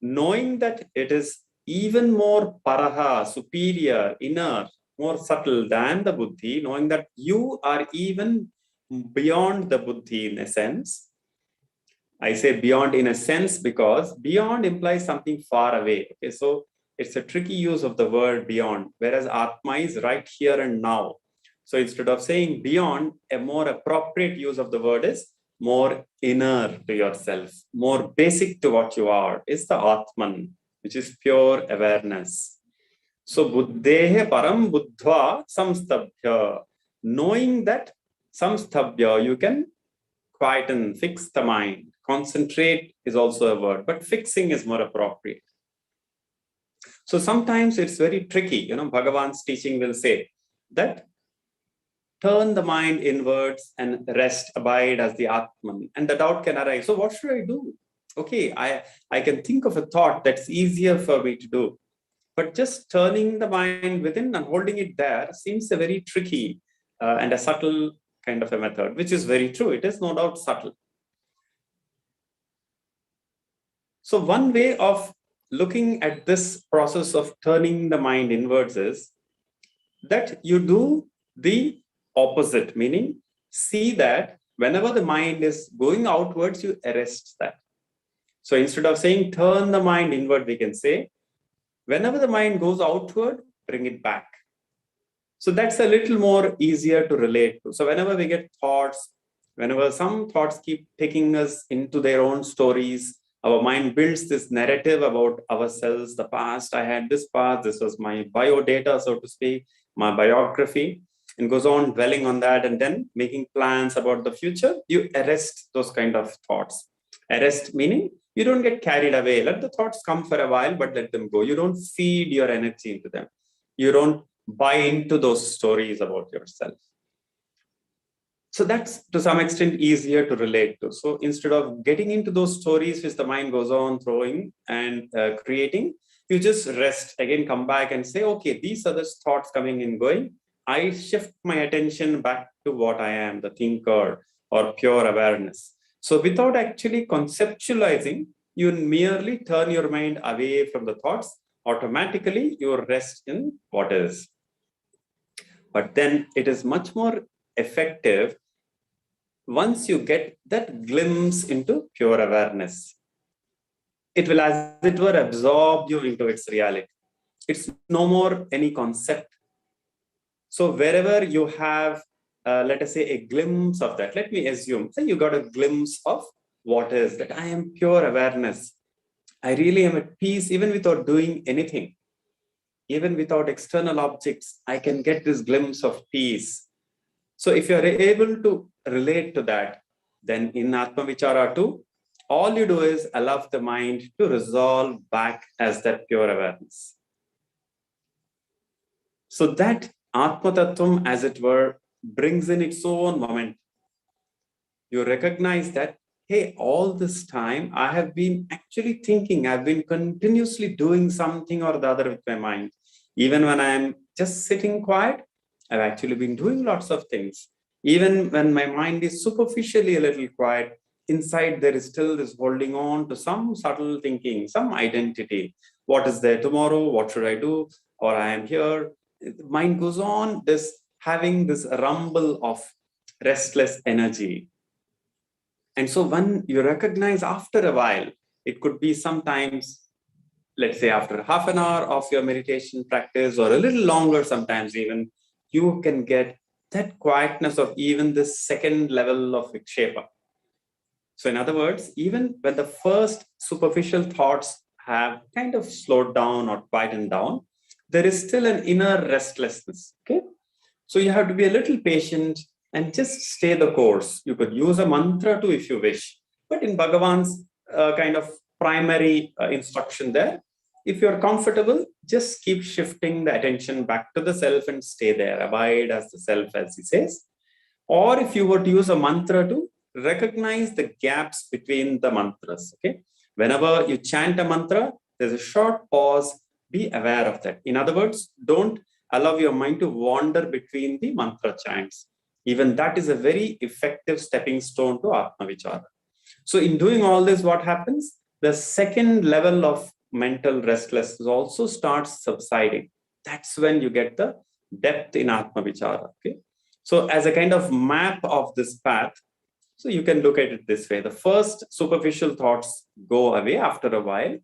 knowing that it is even more paraha, superior, inner, more subtle than the buddhi, knowing that you are even beyond the buddhi in a sense. I say beyond in a sense because beyond implies something far away. Okay, so it's a tricky use of the word beyond, whereas Atma is right here and now. So instead of saying beyond, a more appropriate use of the word is more inner to yourself, more basic to what you are, is the Atman, which is pure awareness. So buddhehe param buddhva samstabhya, knowing that samstabhya, you can quieten, fix the mind. Concentrate is also a word, but fixing is more appropriate. So sometimes it's very tricky. Bhagavan's teaching will say that turn the mind inwards and rest, abide as the Atman. And the doubt can arise. So what should I do? Okay, I can think of a thought that's easier for me to do. But just turning the mind within and holding it there seems a very tricky and a subtle kind of a method, which is very true. It is no doubt subtle. So one way of looking at this process of turning the mind inwards is that you do the opposite, meaning see that whenever the mind is going outwards, you arrest that. So instead of saying turn the mind inward, we can say whenever the mind goes outward, bring it back. So that's a little more easier to relate to. So whenever we get thoughts, whenever some thoughts keep taking us into their own stories, our mind builds this narrative about ourselves, the past, I had this past, this was my biodata, so to speak, my biography, and goes on dwelling on that and then making plans about the future. You arrest those kind of thoughts. Arrest meaning You don't get carried away. Let the thoughts come for a while, but let them go. You don't feed your energy into them. You don't buy into those stories about yourself. So that's to some extent easier to relate to. So instead of getting into those stories which the mind goes on throwing and creating, you just rest, again come back and say, okay, these are the thoughts coming and going. I shift my attention back to what I am, the thinker or pure awareness. So without actually conceptualizing, you merely turn your mind away from the thoughts. Automatically, you rest in what is. But then it is much more effective once you get that glimpse into pure awareness. It will, as it were, absorb you into its reality. It's no more any concept. So wherever you have, let us say, a glimpse of that, let me assume, say you got a glimpse of what is that I am pure awareness. I really am at peace even without doing anything. Even without external objects, I can get this glimpse of peace. So if you're able to relate to that, then in Atma Vichara 2, all you do is allow the mind to resolve back as that pure awareness. So that Atma Tattvam, as it were, brings in its own moment. You recognize that, hey, all this time I have been actually thinking, I've been continuously doing something or the other with my mind. Even when I'm just sitting quiet, I've actually been doing lots of things. Even when my mind is superficially a little quiet, inside there is still this holding on to some subtle thinking, some identity. What is there tomorrow? What should I do? Or I am here. The mind goes on having this rumble of restless energy. And so when you recognize after a while, it could be sometimes, let's say after half an hour of your meditation practice or a little longer sometimes even, you can get that quietness of even this second level of vikshepa. So in other words, even when the first superficial thoughts have kind of slowed down or quietened down, there is still an inner restlessness. Okay, so you have to be a little patient and just stay the course. You could use a mantra too if you wish, but in Bhagavan's kind of primary instruction there, if you're comfortable, just keep shifting the attention back to the self and stay there. Abide as the self, as he says. Or if you were to use a mantra to recognize the gaps between the mantras. Okay, whenever you chant a mantra, there's a short pause. Be aware of that. In other words, don't allow your mind to wander between the mantra chants. Even that is a very effective stepping stone to Atma Vichara. So in doing all this, what happens? The second level of mental restlessness also starts subsiding. That's when you get the depth in Atma Vichara. Okay? So as a kind of map of this path, so you can look at it this way. The first superficial thoughts go away after a while.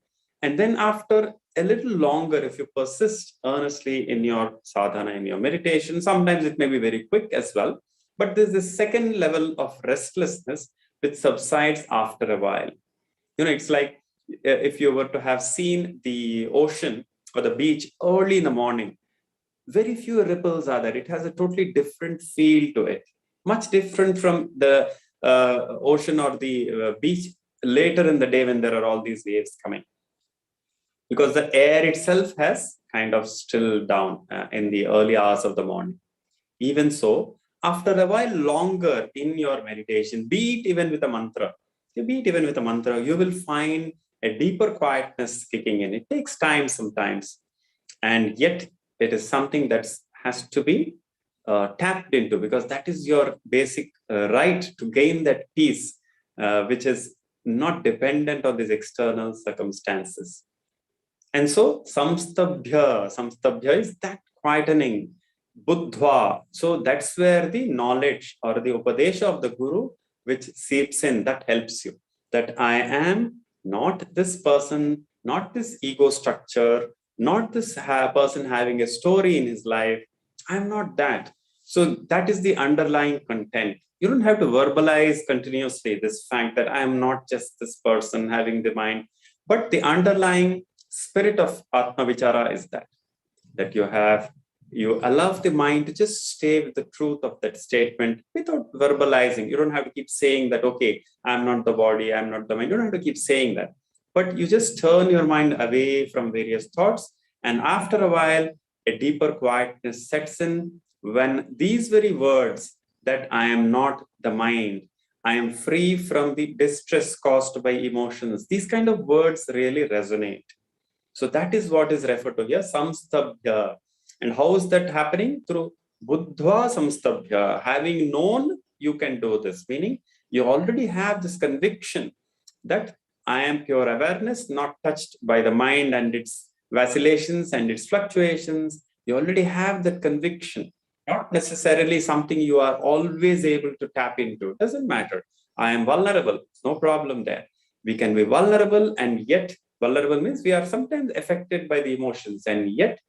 And then after a little longer, if you persist earnestly in your sadhana, in your meditation, sometimes it may be very quick as well. But there's this second level of restlessness which subsides after a while. You know, it's like if you were to have seen the ocean or the beach early in the morning, very few ripples are there. It has a totally different feel to it, much different from the ocean or the beach later in the day when there are all these waves coming. Because the air itself has kind of stilled down in the early hours of the morning. Even so, after a while longer in your meditation, be it even with a mantra, you will find a deeper quietness kicking in. It takes time sometimes, and yet it is something that has to be tapped into, because that is your basic right to gain that peace, which is not dependent on these external circumstances. And so samstabhya is that quietening, buddhva. So that's where the knowledge or the upadesha of the guru, which seeps in, that helps you. That I am not this person, not this ego structure, not this person having a story in his life. I'm not that. So that is the underlying content. You don't have to verbalize continuously this fact that I'm not just this person having the mind, but the underlying spirit of Atma Vichara is that you allow the mind to just stay with the truth of that statement without verbalizing. You don't have to keep saying that, okay, I'm not the body, I'm not the mind. You don't have to keep saying that. but you just turn your mind away from various thoughts. And after a while, a deeper quietness sets in when these very words that I am not the mind, I am free from the distress caused by emotions, these kind of words really resonate. So that is what is referred to here, samstabhya. And how is that happening? Through buddhva samstabhya. Having known, you can do this. Meaning, you already have this conviction that I am pure awareness, not touched by the mind and its vacillations and its fluctuations. You already have that conviction. Not necessarily something you are always able to tap into. It doesn't matter. I am vulnerable. No problem there. We can be vulnerable, and yet vulnerable means we are sometimes affected by the emotions, and yet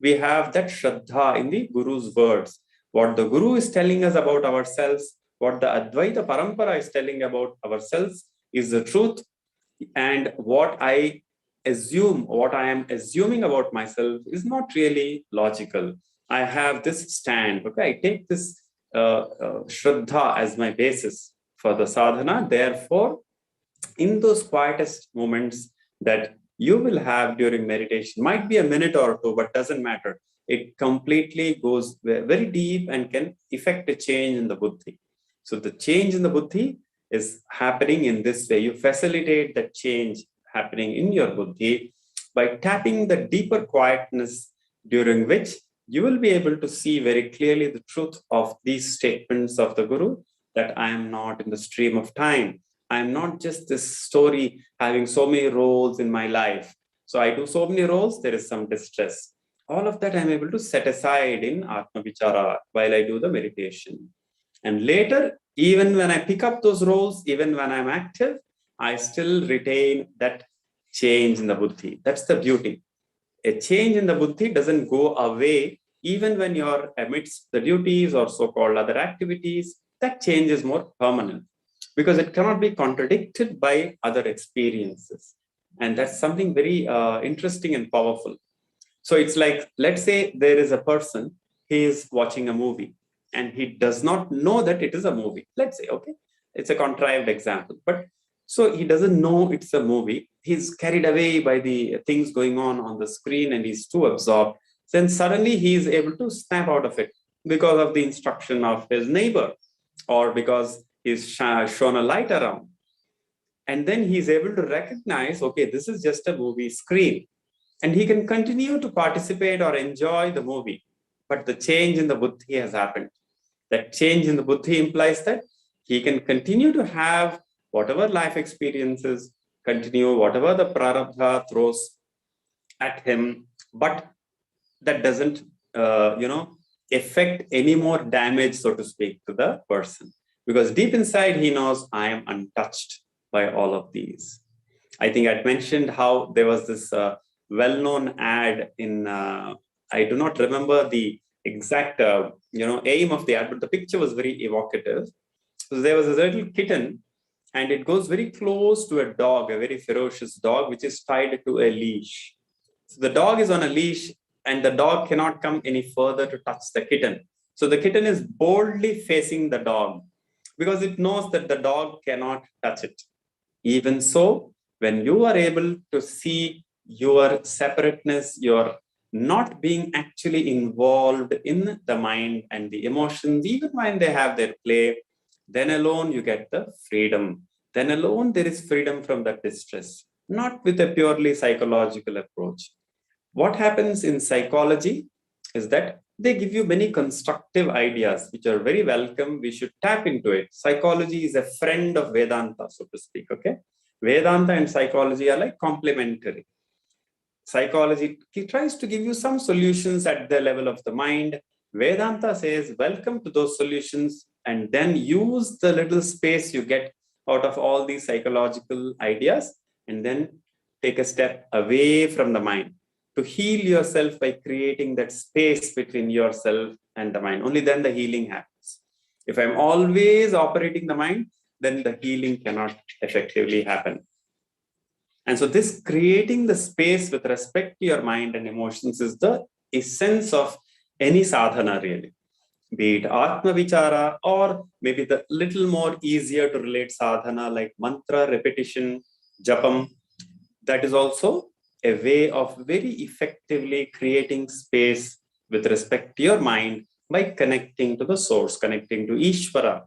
we have that shraddha in the Guru's words. What the Guru is telling us about ourselves, what the Advaita Parampara is telling about ourselves is the truth. And what I assume, what I am assuming about myself is not really logical. I have this stand, okay? I take this shraddha as my basis for the sadhana. Therefore, in those quietest moments that you will have during meditation, might be a minute or two, but doesn't matter. It completely goes very deep and can effect a change in the buddhi. So the change in the buddhi is happening in this way. You facilitate that change happening in your buddhi by tapping the deeper quietness, during which you will be able to see very clearly the truth of these statements of the Guru, that I am not in the stream of time. I am not just this story having so many roles in my life. So I do so many roles, there is some distress. All of that I'm able to set aside in Atma Vichara while I do the meditation. And later, even when I pick up those roles, even when I'm active, I still retain that change in the buddhi. That's the beauty. A change in the buddhi doesn't go away even when you're amidst the duties or so-called other activities. That change is more permanent, because it cannot be contradicted by other experiences. And that's something very interesting and powerful. So it's like, let's say there is a person, he is watching a movie and he does not know that it is a movie. Let's say, okay, it's a contrived example, but so he doesn't know it's a movie. He's carried away by the things going on the screen and he's too absorbed. Then suddenly he is able to snap out of it because of the instruction of his neighbor, or because he's shown a light around. And then he's able to recognize, okay, this is just a movie screen. And he can continue to participate or enjoy the movie. But the change in the buddhi has happened. That change in the buddhi implies that he can continue to have whatever life experiences, continue whatever the prarabdha throws at him, but that doesn't, affect any more damage, so to speak, to the person. Because deep inside, he knows, I am untouched by all of these. I think I'd mentioned how there was this well-known ad in, I do not remember the exact, aim of the ad, but the picture was very evocative. So there was a little kitten, and it goes very close to a dog, a very ferocious dog, which is tied to a leash. So the dog is on a leash, and the dog cannot come any further to touch the kitten. So the kitten is boldly facing the dog because it knows that the dog cannot touch it. Even so, when you are able to see your separateness, your not being actually involved in the mind and the emotions, even when they have their play, then alone you get the freedom. Then alone there is freedom from that distress, not with a purely psychological approach. What happens in psychology is that they give you many constructive ideas, which are very welcome. We should tap into it. Psychology is a friend of Vedanta, so to speak, okay? Vedanta and psychology are like complementary. Psychology tries to give you some solutions at the level of the mind. Vedanta says, welcome to those solutions, and then use the little space you get out of all these psychological ideas, and then take a step away from the mind to heal yourself by creating that space between yourself and the mind. Only then the healing happens. If I'm always operating the mind, then the healing cannot effectively happen. And so this creating the space with respect to your mind and emotions is the essence of any sadhana, really. Be it Atma Vichara, or maybe the little more easier to relate sadhana like mantra repetition, japam. That is also a way of very effectively creating space with respect to your mind by connecting to the source, connecting to Ishvara.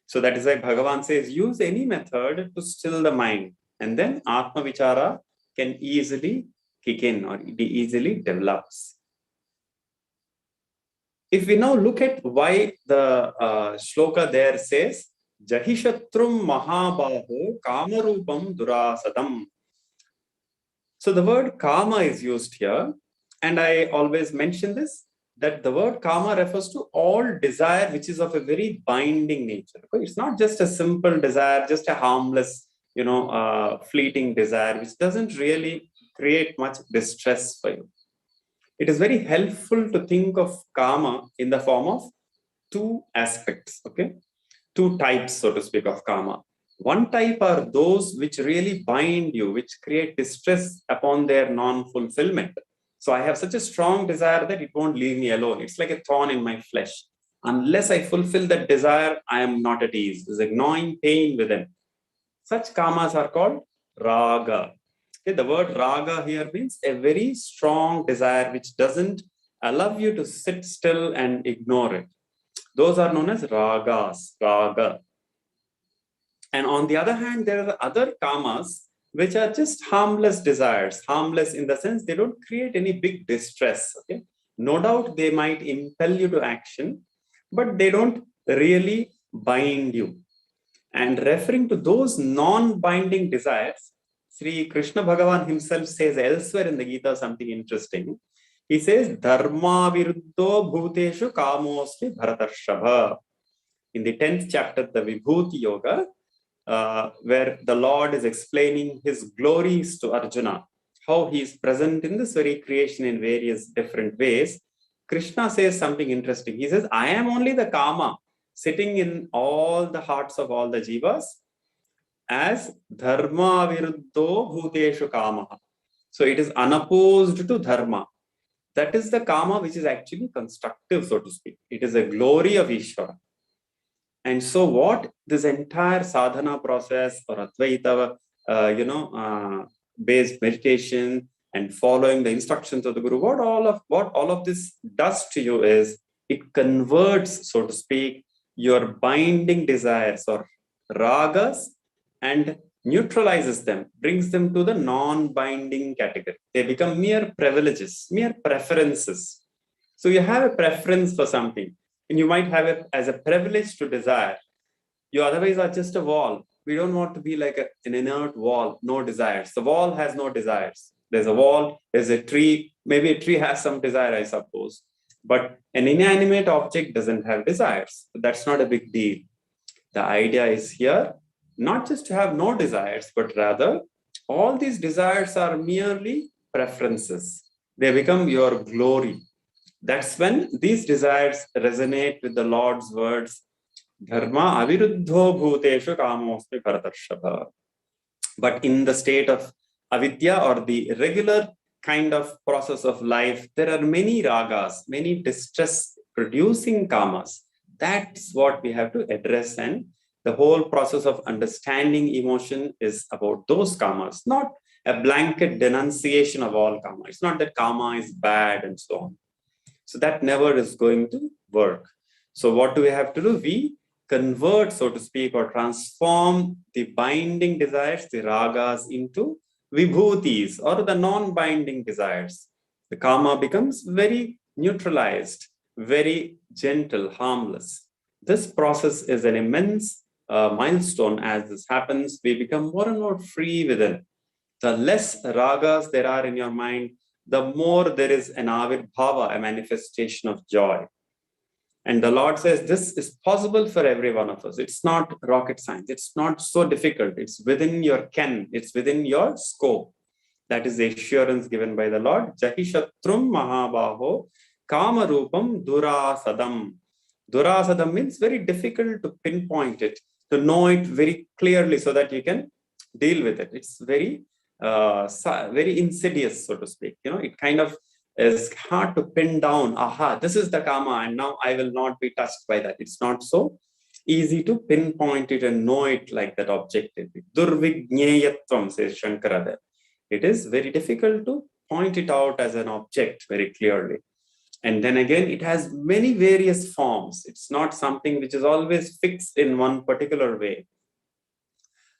So that is why Bhagavan says, use any method to still the mind, and then Atma Vichara can easily kick in, or it easily develops. If we now look at why the shloka there says, Jahishatrum Mahabaho Kamarupam Durasadam. So the word kama is used here, and I always mention this, that the word kama refers to all desire which is of a very binding nature. It's not just a simple desire, just a harmless, fleeting desire, which doesn't really create much distress for you. It is very helpful to think of kama in the form of two aspects, two types, so to speak, of kama. One type are those which really bind you, which create distress upon their non-fulfillment. So I have such a strong desire that it won't leave me alone. It's like a thorn in my flesh. Unless I fulfill that desire, I am not at ease. There's a gnawing pain within. Such kamas are called raga. Okay, the word raga here means a very strong desire which doesn't allow you to sit still and ignore it. Those are known as ragas, raga. And on the other hand, there are other kamas which are just harmless desires, harmless in the sense they don't create any big distress. Okay, no doubt they might impel you to action, but they don't really bind you. And referring to those non-binding desires, Sri Krishna Bhagavan himself says elsewhere in the Gita something interesting. He says, Dharma viruddho bhuteshu kamosmi bharatarshava. In the 10th chapter, the Vibhuti Yoga, where the Lord is explaining his glories to Arjuna, how he is present in this very creation in various different ways. Krishna says something interesting. He says, I am only the Kama sitting in all the hearts of all the jivas as Dharma viruddho bhuteshu kama. So it is unopposed to Dharma. That is the Kama which is actually constructive, so to speak. It is a glory of Ishvara. And so what this entire sadhana process or Advaita, based meditation and following the instructions of the Guru, what all of this does to you is it converts, so to speak, your binding desires or ragas and neutralizes them, brings them to the non-binding category. They become mere privileges, mere preferences. So you have a preference for something, and you might have it as a privilege to desire. You otherwise are just a wall. We don't want to be like an inert wall, no desires. The wall has no desires. There's a wall, there's a tree. Maybe a tree has some desire, I suppose. But an inanimate object doesn't have desires. That's not a big deal. The idea is here, not just to have no desires, but rather all these desires are merely preferences. They become your glory. That's when these desires resonate with the Lord's words, Dharma aviruddho bhuteshu kamosmi bharatarshava. But in the state of avidya or the regular kind of process of life, there are many ragas, many distress-producing kamas. That's what we have to address, and the whole process of understanding emotion is about those kamas, not a blanket denunciation of all karma. It's not that karma is bad and so on. So that never is going to work. So what do we have to do? We convert, so to speak, or transform the binding desires, the ragas, into vibhutis or the non-binding desires. The karma becomes very neutralized, very gentle, harmless. This process is an immense milestone. As this happens, we become more and more free within. The less ragas there are in your mind, the more there is an avirbhava, a manifestation of joy. And the Lord says this is possible for every one of us. It's not rocket science. It's not so difficult. It's within your ken. It's within your scope. That is the assurance given by the Lord. Jahishatrum mahabaho kamarupam durasadam. Durasadam means very difficult to pinpoint it, to know it very clearly so that you can deal with it. It's very insidious, so to speak. It kind of is hard to pin down. Aha, this is the karma, and now I will not be touched by that. It's not so easy to pinpoint it and know it like that objectively. Durvigneyatvam, says Shankara there. it is very difficult to point it out as an object very clearly. And then again, it has many various forms. It's not something which is always fixed in one particular way.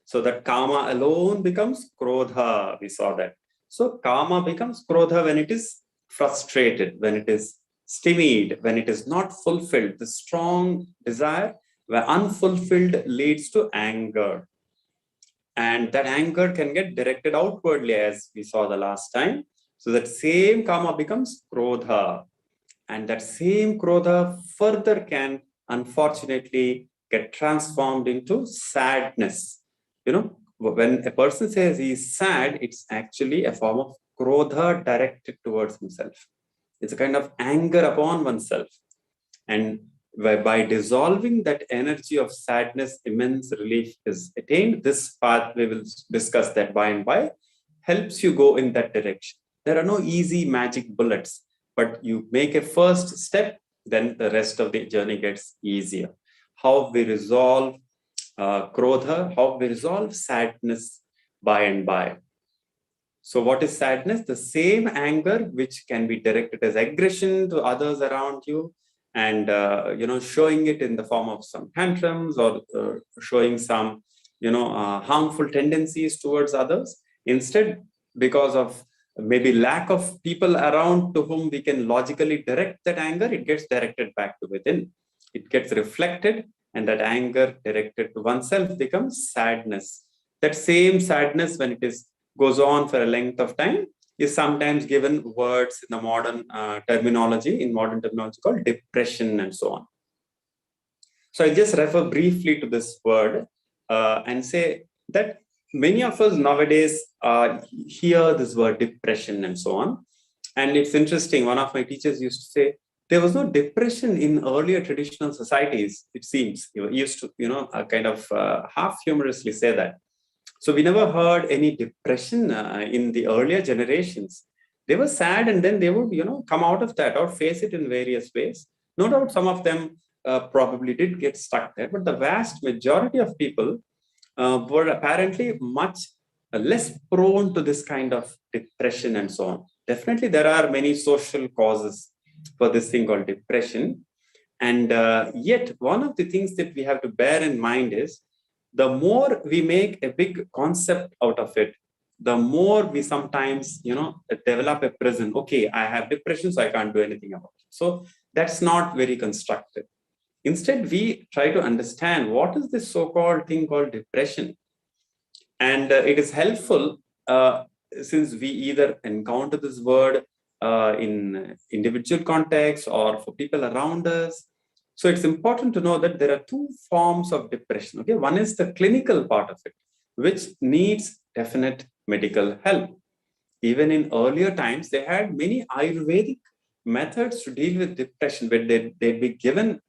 So that kama alone becomes krodha. We saw that. So kama becomes krodha when it is frustrated, when it is stymied, when it is not fulfilled. The strong desire, where unfulfilled, leads to anger. And that anger can get directed outwardly, as we saw the last time. So that same kama becomes krodha. And that same krodha further can, unfortunately, get transformed into sadness. You know, when a person says he's sad, it's actually a form of krodha directed towards himself. It's a kind of anger upon oneself. And by dissolving that energy of sadness, immense relief is attained. This path, we will discuss that by and by, helps you go in that direction. There are no easy magic bullets, but you make a first step, then the rest of the journey gets easier. How we resolve krodha, how we resolve sadness by and by. So what is sadness? The same anger which can be directed as aggression to others around you, and showing it in the form of some tantrums or showing some harmful tendencies towards others. Instead, because of maybe lack of people around to whom we can logically direct that anger, it gets directed back to within. It gets reflected, and that anger directed to oneself becomes sadness. That same sadness, when it goes on for a length of time, is sometimes given words in the modern terminology called depression and so on. So I just refer briefly to this word and say that many of us nowadays hear this word depression and so on. And it's interesting, one of my teachers used to say, there was no depression in earlier traditional societies, it seems. He used to, kind of half humorously say that. So we never heard any depression in the earlier generations. They were sad, and then they would, come out of that or face it in various ways. No doubt some of them probably did get stuck there, but the vast majority of people were apparently much less prone to this kind of depression and so on. Definitely there are many social causes for this thing called depression. And yet one of the things that we have to bear in mind is, the more we make a big concept out of it, the more we sometimes, develop a prison. Okay, I have depression, so I can't do anything about it. So that's not very constructive. Instead, we try to understand what is this so-called thing called depression. And it is helpful since we either encounter this word in individual context or for people around us. So it's important to know that there are two forms of depression. Okay, one is the clinical part of it, which needs definite medical help. Even in earlier times, they had many Ayurvedic methods to deal with depression, where they'd be given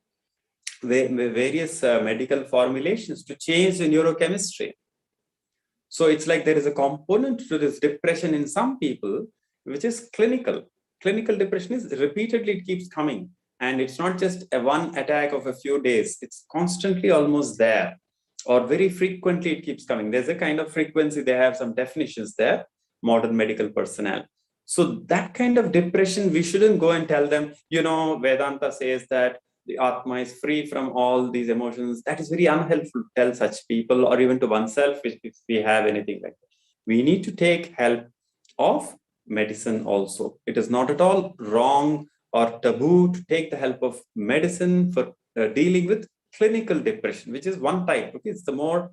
various medical formulations to change the neurochemistry. So it's like there is a component to this depression in some people, which is clinical. Clinical depression is repeatedly, it keeps coming. And it's not just a one attack of a few days. It's constantly almost there, or very frequently it keeps coming. There's a kind of frequency. They have some definitions there, modern medical personnel. So that kind of depression, we shouldn't go and tell them, Vedanta says that the Atma is free from all these emotions. That is very unhelpful to tell such people, or even to oneself if we have anything like that. We need to take help of medicine also. It is not at all wrong or taboo to take the help of medicine for dealing with clinical depression, which is one type. Okay, it's the more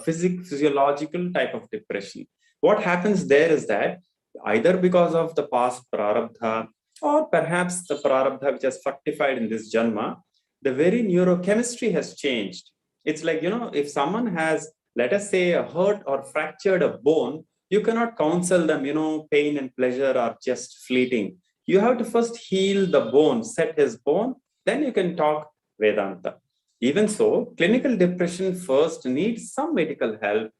physiological type of depression. What happens there is that either because of the past prarabdha, or perhaps the prarabdha which has fructified in this janma, the very neurochemistry has changed. It's like, if someone has, let us say, a hurt or fractured a bone, you cannot counsel them, pain and pleasure are just fleeting. You have to first heal the bone, set his bone, then you can talk Vedanta. Even so, clinical depression first needs some medical help.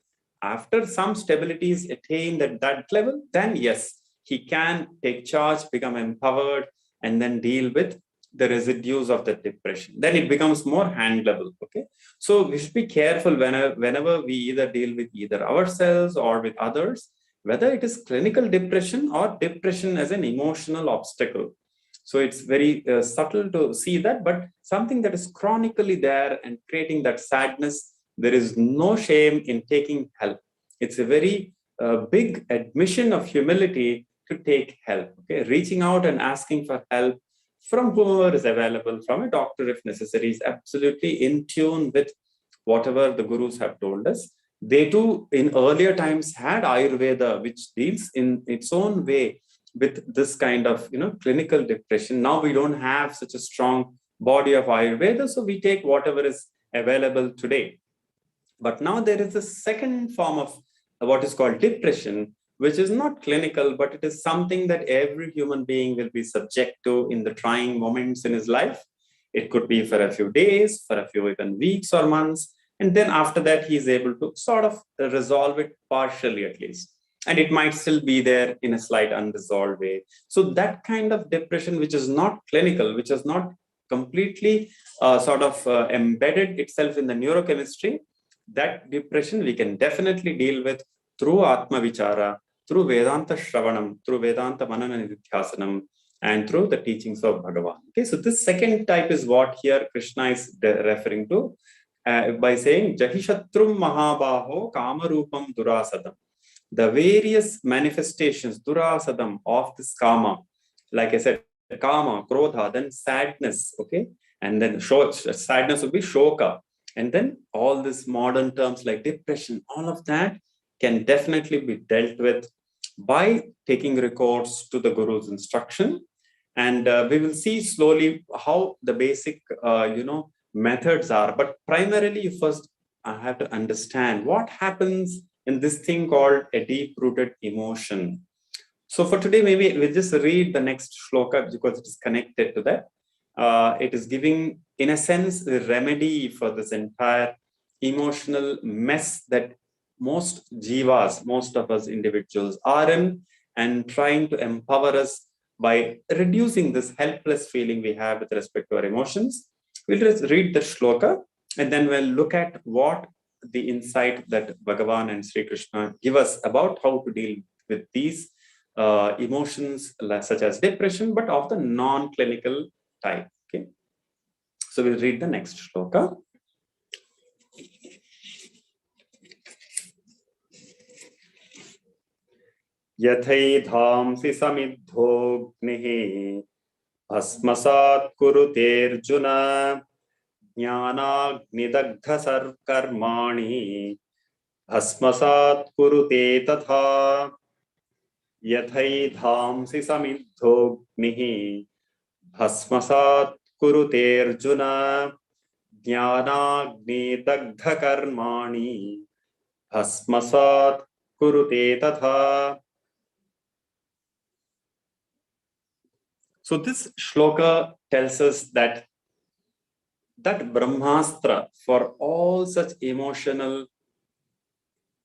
After some stability is attained at that level, then yes, he can take charge, become empowered, and then deal with the residues of the depression. Then it becomes more handleable. Okay, so we should be careful whenever we either deal with either ourselves or with others. whether it is clinical depression or depression as an emotional obstacle. So it's very subtle to see that, but something that is chronically there and creating that sadness, there is no shame in taking help. It's a very big admission of humility to take help. Okay, reaching out and asking for help from whoever is available, from a doctor if necessary, is absolutely in tune with whatever the gurus have told us. They too, in earlier times, had Ayurveda, which deals in its own way with this kind of clinical depression. Now we don't have such a strong body of Ayurveda, so we take whatever is available today. But now there is a second form of what is called depression, which is not clinical, but it is something that every human being will be subject to in the trying moments in his life. It could be for a few days, for a few even weeks or months. And then after that, he is able to sort of resolve it partially at least. And it might still be there in a slight unresolved way. So that kind of depression, which is not clinical, which is not completely embedded itself in the neurochemistry, that depression we can definitely deal with through Atma Vichara, through Vedanta Shravanam, through Vedanta Manana Nidhyasanam, and through the teachings of Bhagavan. Okay, so this second type is what here Krishna is referring to by saying Jahishatrum Mahabaho Kamarupam Durasadam. The various manifestations, Durasadam, of this Kama, like I said, Kama, Krodha, then sadness, okay, and then sadness would be Shoka. And then all these modern terms like depression, all of that can definitely be dealt with by taking recourse to the Guru's instruction. And we will see slowly how the basic, methods are. But primarily, you first have to understand what happens in this thing called a deep-rooted emotion. So for today, maybe we'll just read the next shloka because it is connected to that. It is giving, in a sense, the remedy for this entire emotional mess that most jivas, most of us individuals are in, and trying to empower us by reducing this helpless feeling we have with respect to our emotions. We'll just read the shloka and then we'll look at what the insight that Bhagavan and Sri Krishna give us about how to deal with these emotions such as depression, but of the non-clinical type. Okay, so we'll read the next shloka. Yathai-dhamsi samidhognihi bhasmasat kuruterjuna jnanagnidagdha sarkarmani bhasmasat kurute tatha. Yathai-dhamsi samidhognihi bhasmasat kuruterjuna jnanagnidagdha karmani bhasmasat kurute tatha. So this shloka tells us that Brahmastra for all such emotional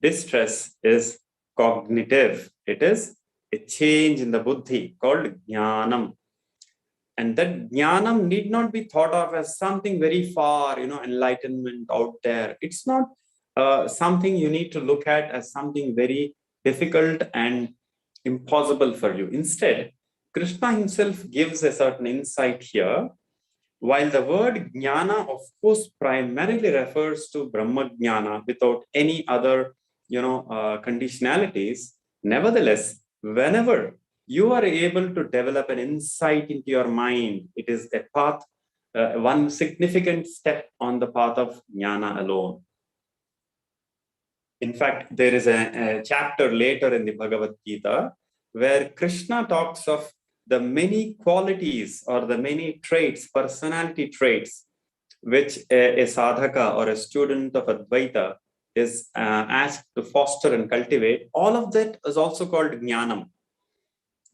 distress is cognitive. It is a change in the buddhi called jnanam. And that jnanam need not be thought of as something very far, enlightenment out there. It's not something you need to look at as something very difficult and impossible for you. Instead, Krishna himself gives a certain insight here. While the word jnana, of course, primarily refers to Brahma jnana without any other, conditionalities, nevertheless, whenever you are able to develop an insight into your mind, it is a path, one significant step on the path of jnana alone. In fact, there is a chapter later in the Bhagavad Gita where Krishna talks of the many qualities or the many traits, personality traits, which a sadhaka or a student of Advaita is asked to foster and cultivate. All of that is also called jnanam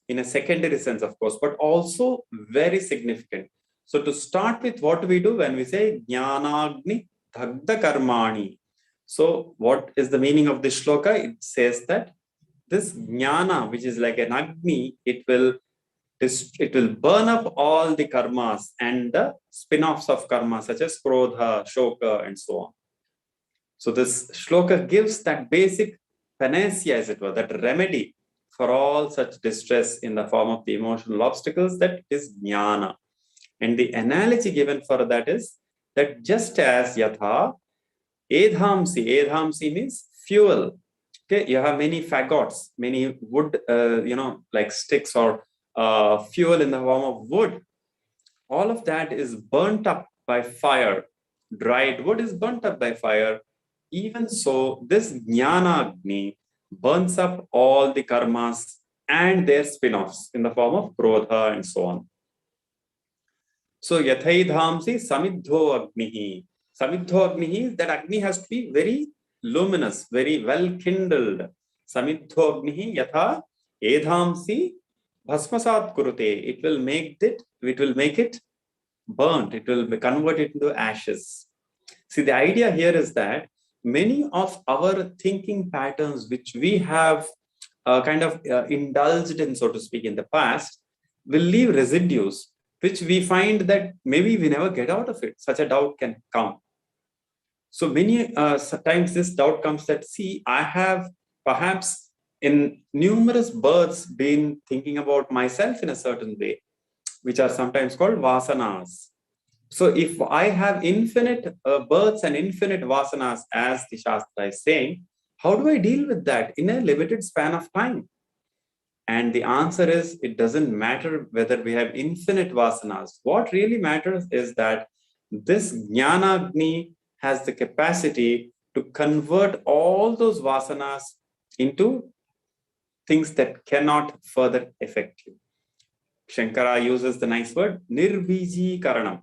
in a secondary sense, of course, but also very significant. So to start with, what do we do when we say jnanagni dhagda karmani? So what is the meaning of this shloka? It says that this jnana, which is like an agni, it will burn up all the karmas and the spin-offs of karma, such as krodha, shoka, and so on. So this shloka gives that basic panacea, as it were, that remedy for all such distress in the form of the emotional obstacles, that is jnana. And the analogy given for that is that just as yatha edhamsi means fuel. Okay, you have many fagots, many wood, like sticks or fuel in the form of wood. All of that is burnt up by fire. Dried wood is burnt up by fire. Even so, this jnana agni burns up all the karmas and their spin-offs in the form of krodha and so on. So yathaidhamsi samidho agnihi. Samidho agnihi, that agni has to be very luminous, very well kindled. Samidho agnihi yatha edhamsi bhasmasat kurute. It will make it burnt. It will be converted into ashes. See, the idea here is that many of our thinking patterns, which we have indulged in, so to speak, in the past, will leave residues, which we find that maybe we never get out of it. Such a doubt can come. So many times this doubt comes that, see, I have perhaps in numerous births been thinking about myself in a certain way, which are sometimes called vasanas. So if I have infinite births and infinite vasanas, as the Shastra is saying, how do I deal with that in a limited span of time? And the answer is, it doesn't matter whether we have infinite vasanas. What really matters is that this Jnana Agni has the capacity to convert all those vasanas into things that cannot further affect you. Shankara uses the nice word, nirviji karanam.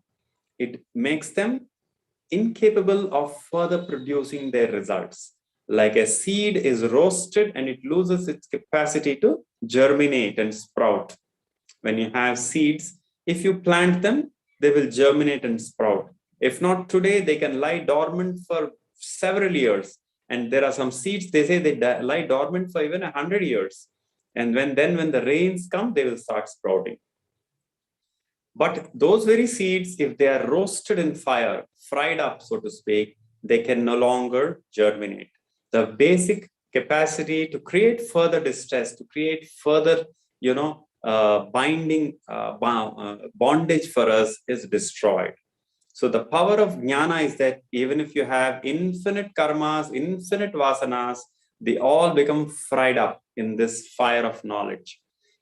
It makes them incapable of further producing their results. Like a seed is roasted and it loses its capacity to germinate and sprout. When you have seeds, if you plant them, they will germinate and sprout. If not today, they can lie dormant for several years. And there are some seeds, they say they lie dormant for even 100 years. And when the rains come, they will start sprouting. But those very seeds, if they are roasted in fire, fried up, so to speak, they can no longer germinate. The basic capacity to create further distress, to create further, bondage for us is destroyed. So the power of jnana is that even if you have infinite karmas, infinite vasanas, they all become fried up in this fire of knowledge.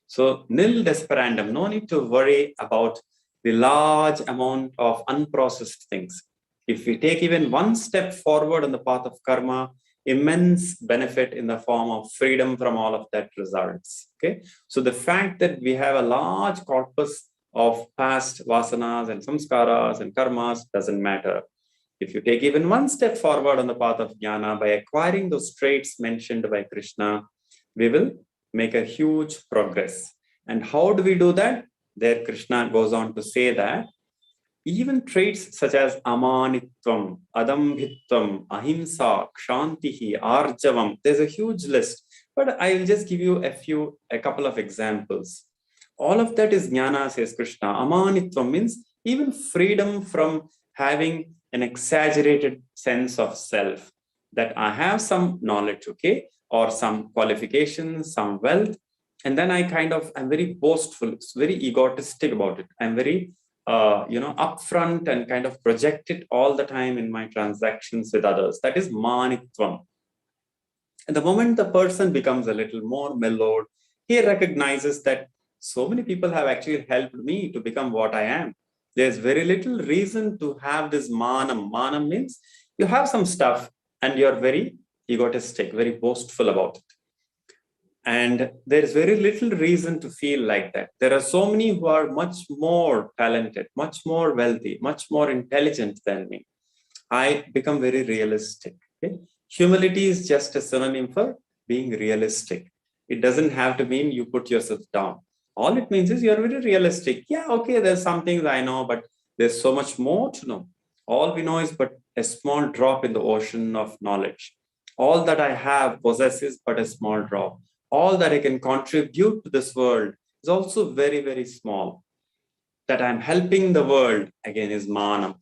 So nil desperandum, no need to worry about the large amount of unprocessed things. If we take even one step forward on the path of karma, immense benefit in the form of freedom from all of that results. Okay, so the fact that we have a large corpus of past vasanas and samskaras and karmas doesn't matter. If you take even one step forward on the path of jnana by acquiring those traits mentioned by Krishna, we will make a huge progress. And how do we do that? There Krishna goes on to say that even traits such as amanitvam, adambhitvam, ahimsa, kshantihi, arjavam, there's a huge list, but I'll just give you a couple of examples. All of that is jnana, says Krishna. Amanitvam means even freedom from having an exaggerated sense of self, that I have some knowledge, okay, or some qualifications, some wealth, and then I'm very boastful, very egotistic about it. I'm very upfront and kind of project it all the time in my transactions with others. That is manitvam. And the moment the person becomes a little more mellowed, he recognizes that so many people have actually helped me to become what I am. There's very little reason to have this manam. Manam means you have some stuff and you're very egotistic, very boastful about it. And there's very little reason to feel like that. There are so many who are much more talented, much more wealthy, much more intelligent than me. I become very realistic. Okay? Humility is just a synonym for being realistic. It doesn't have to mean you put yourself down. All it means is you're very realistic. Yeah, okay, there's some things I know, but there's so much more to know. All we know is but a small drop in the ocean of knowledge. All that I have possesses but a small drop. All that I can contribute to this world is also very, very small. That I'm helping the world, again, is manam.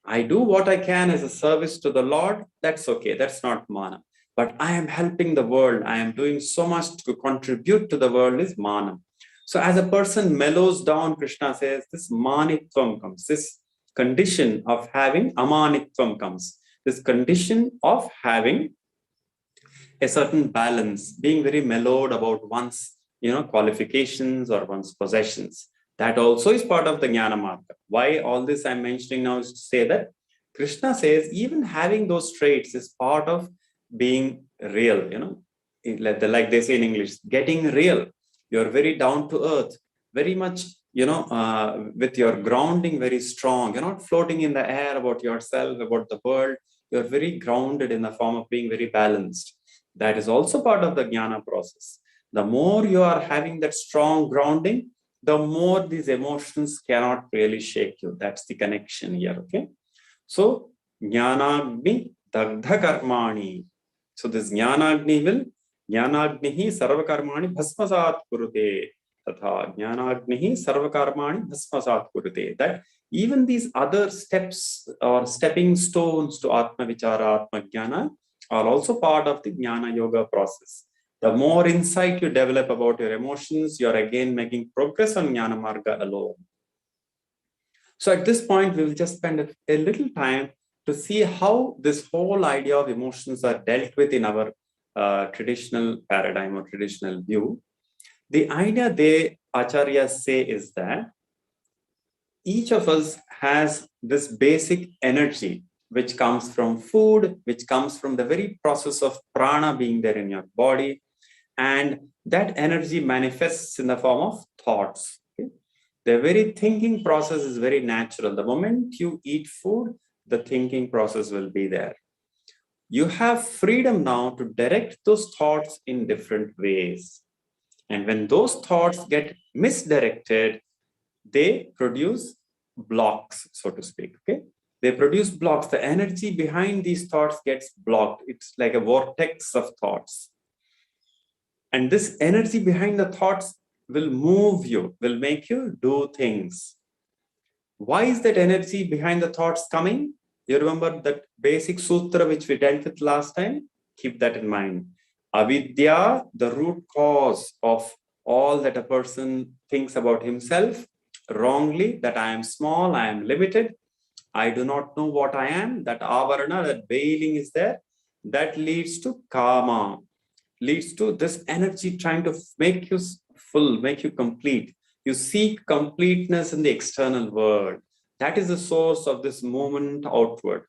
I do what I can as a service to the Lord, that's okay, that's not manam. but I am helping the world, I am doing so much to contribute to the world is mana. So as a person mellows down, Krishna says, this manitvam comes, this condition of having amanitvam comes, this condition of having a certain balance, being very mellowed about one's qualifications or one's possessions. That also is part of the Jnana Marga. Why all this I'm mentioning now is to say that Krishna says even having those traits is part of being real, like they say in English, getting real. You're very down to earth, very much, with your grounding very strong. You're not floating in the air about yourself, about the world. You're very grounded in the form of being very balanced. That is also part of the Jnana process. The more you are having that strong grounding, the more these emotions cannot really shake you. That's the connection here, okay? So, Jnanagni Dagdha Karmani. So, this Jnanagni will, Jnanagnihi Sarvakarmani Bhasmasat Kurute. Tatha Jnanagnihi Sarvakarmani Bhasmasat Kurute. That even these other steps or stepping stones to Atma Vichara, Atma Jnana are also part of the Jnana Yoga process. The more insight you develop about your emotions, you're again making progress on Jnana Marga alone. So at this point, we will just spend a little time to see how this whole idea of emotions are dealt with in our traditional paradigm or traditional view. The idea they acharyas say is that each of us has this basic energy which comes from food, which comes from the very process of prana being there in your body. And that energy manifests in the form of thoughts. Okay? The very thinking process is very natural. The moment you eat food, the thinking process will be there. You have freedom now to direct those thoughts in different ways. And when those thoughts get misdirected, they produce blocks, so to speak. Okay, they produce blocks. The energy behind these thoughts gets blocked. It's like a vortex of thoughts. And this energy behind the thoughts will move you, will make you do things. Why is that energy behind the thoughts coming? You remember that basic sutra which we dealt with last time? Keep that in mind. Avidya, the root cause of all that a person thinks about himself wrongly, that I am small, I am limited, I do not know what I am, that avarana, that veiling is there, that leads to kama, leads to this energy trying to make you full, make you complete. You seek completeness in the external world. That is the source of this movement outward.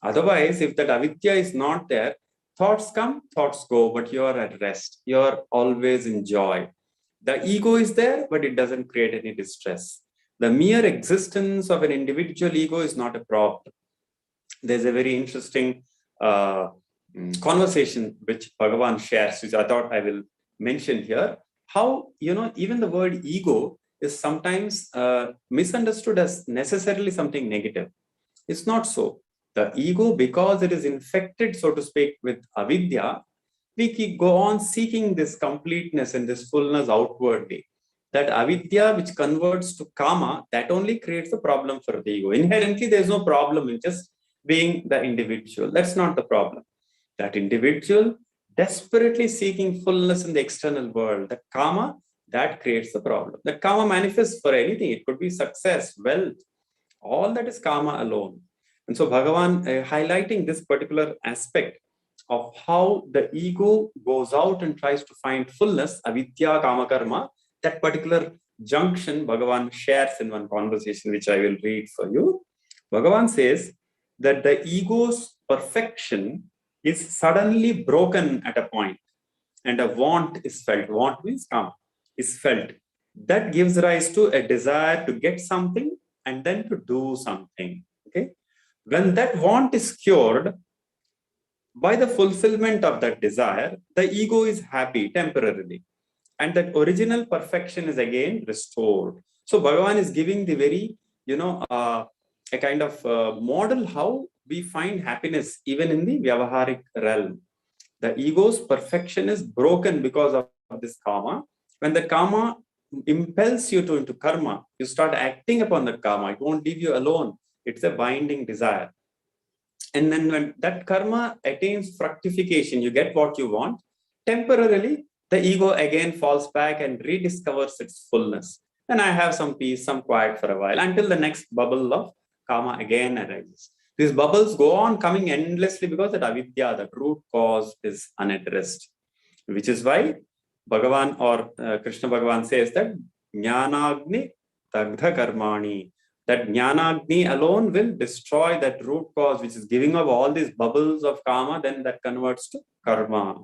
Otherwise, if that avidya is not there, thoughts come, thoughts go, but you are at rest. You are always in joy. The ego is there, but it doesn't create any distress. The mere existence of an individual ego is not a problem. There's a very interesting conversation which Bhagavan shares, which I thought I will mention here. How, even the word ego is sometimes misunderstood as necessarily something negative. It's not so. The ego, because it is infected, so to speak, with avidya, we go on seeking this completeness and this fullness outwardly. That avidya, which converts to kama, that only creates a problem for the ego. Inherently, there's no problem in just being the individual. That's not the problem. That individual desperately seeking fullness in the external world, the kama, that creates the problem. The kama manifests for anything. It could be success, wealth, all that is kama alone. And so Bhagavan highlighting this particular aspect of how the ego goes out and tries to find fullness, avidya, kama, karma, that particular junction Bhagavan shares in one conversation, which I will read for you. Bhagavan says that the ego's perfection is suddenly broken at a point, and a want is felt. Want means kama, is felt. That gives rise to a desire to get something and then to do something. Okay, when that want is cured by the fulfillment of that desire, the ego is happy temporarily, and that original perfection is again restored. So Bhagavan is giving the very, a kind of model how we find happiness even in the Vyavaharik realm. The ego's perfection is broken because of this karma. When the karma impels you into karma, you start acting upon the karma. It won't leave you alone. It's a binding desire. And then when that karma attains fructification, you get what you want, temporarily, the ego again falls back and rediscovers its fullness. And I have some peace, some quiet for a while, until the next bubble of karma again arises. These bubbles go on coming endlessly because that avidya, that root cause, is unaddressed. Which is why Bhagavan or Krishna Bhagavan says that Jnanagni Tagdha Karmani, that Jnanagni alone will destroy that root cause, which is giving up all these bubbles of karma, then that converts to karma.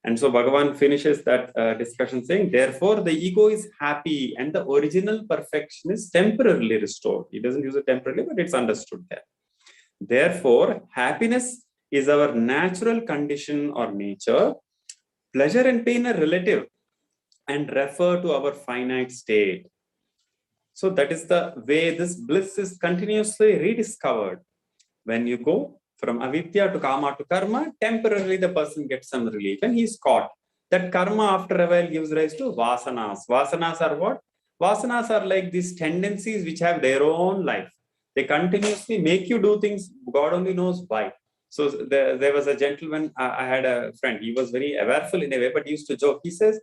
And so Bhagavan finishes that discussion saying, therefore, the ego is happy and the original perfection is temporarily restored. He doesn't use it temporarily, but it's understood there. Therefore, happiness is our natural condition or nature. Pleasure and pain are relative and refer to our finite state. So that is the way this bliss is continuously rediscovered. When you go from avidya to kama to karma, temporarily the person gets some relief and he's caught. That karma after a while gives rise to vasanas. Vasanas are what? Vasanas are like these tendencies which have their own life. They continuously make you do things, God only knows why. So there was a gentleman, I had a friend, he was very awareful in a way, but he used to joke. He says,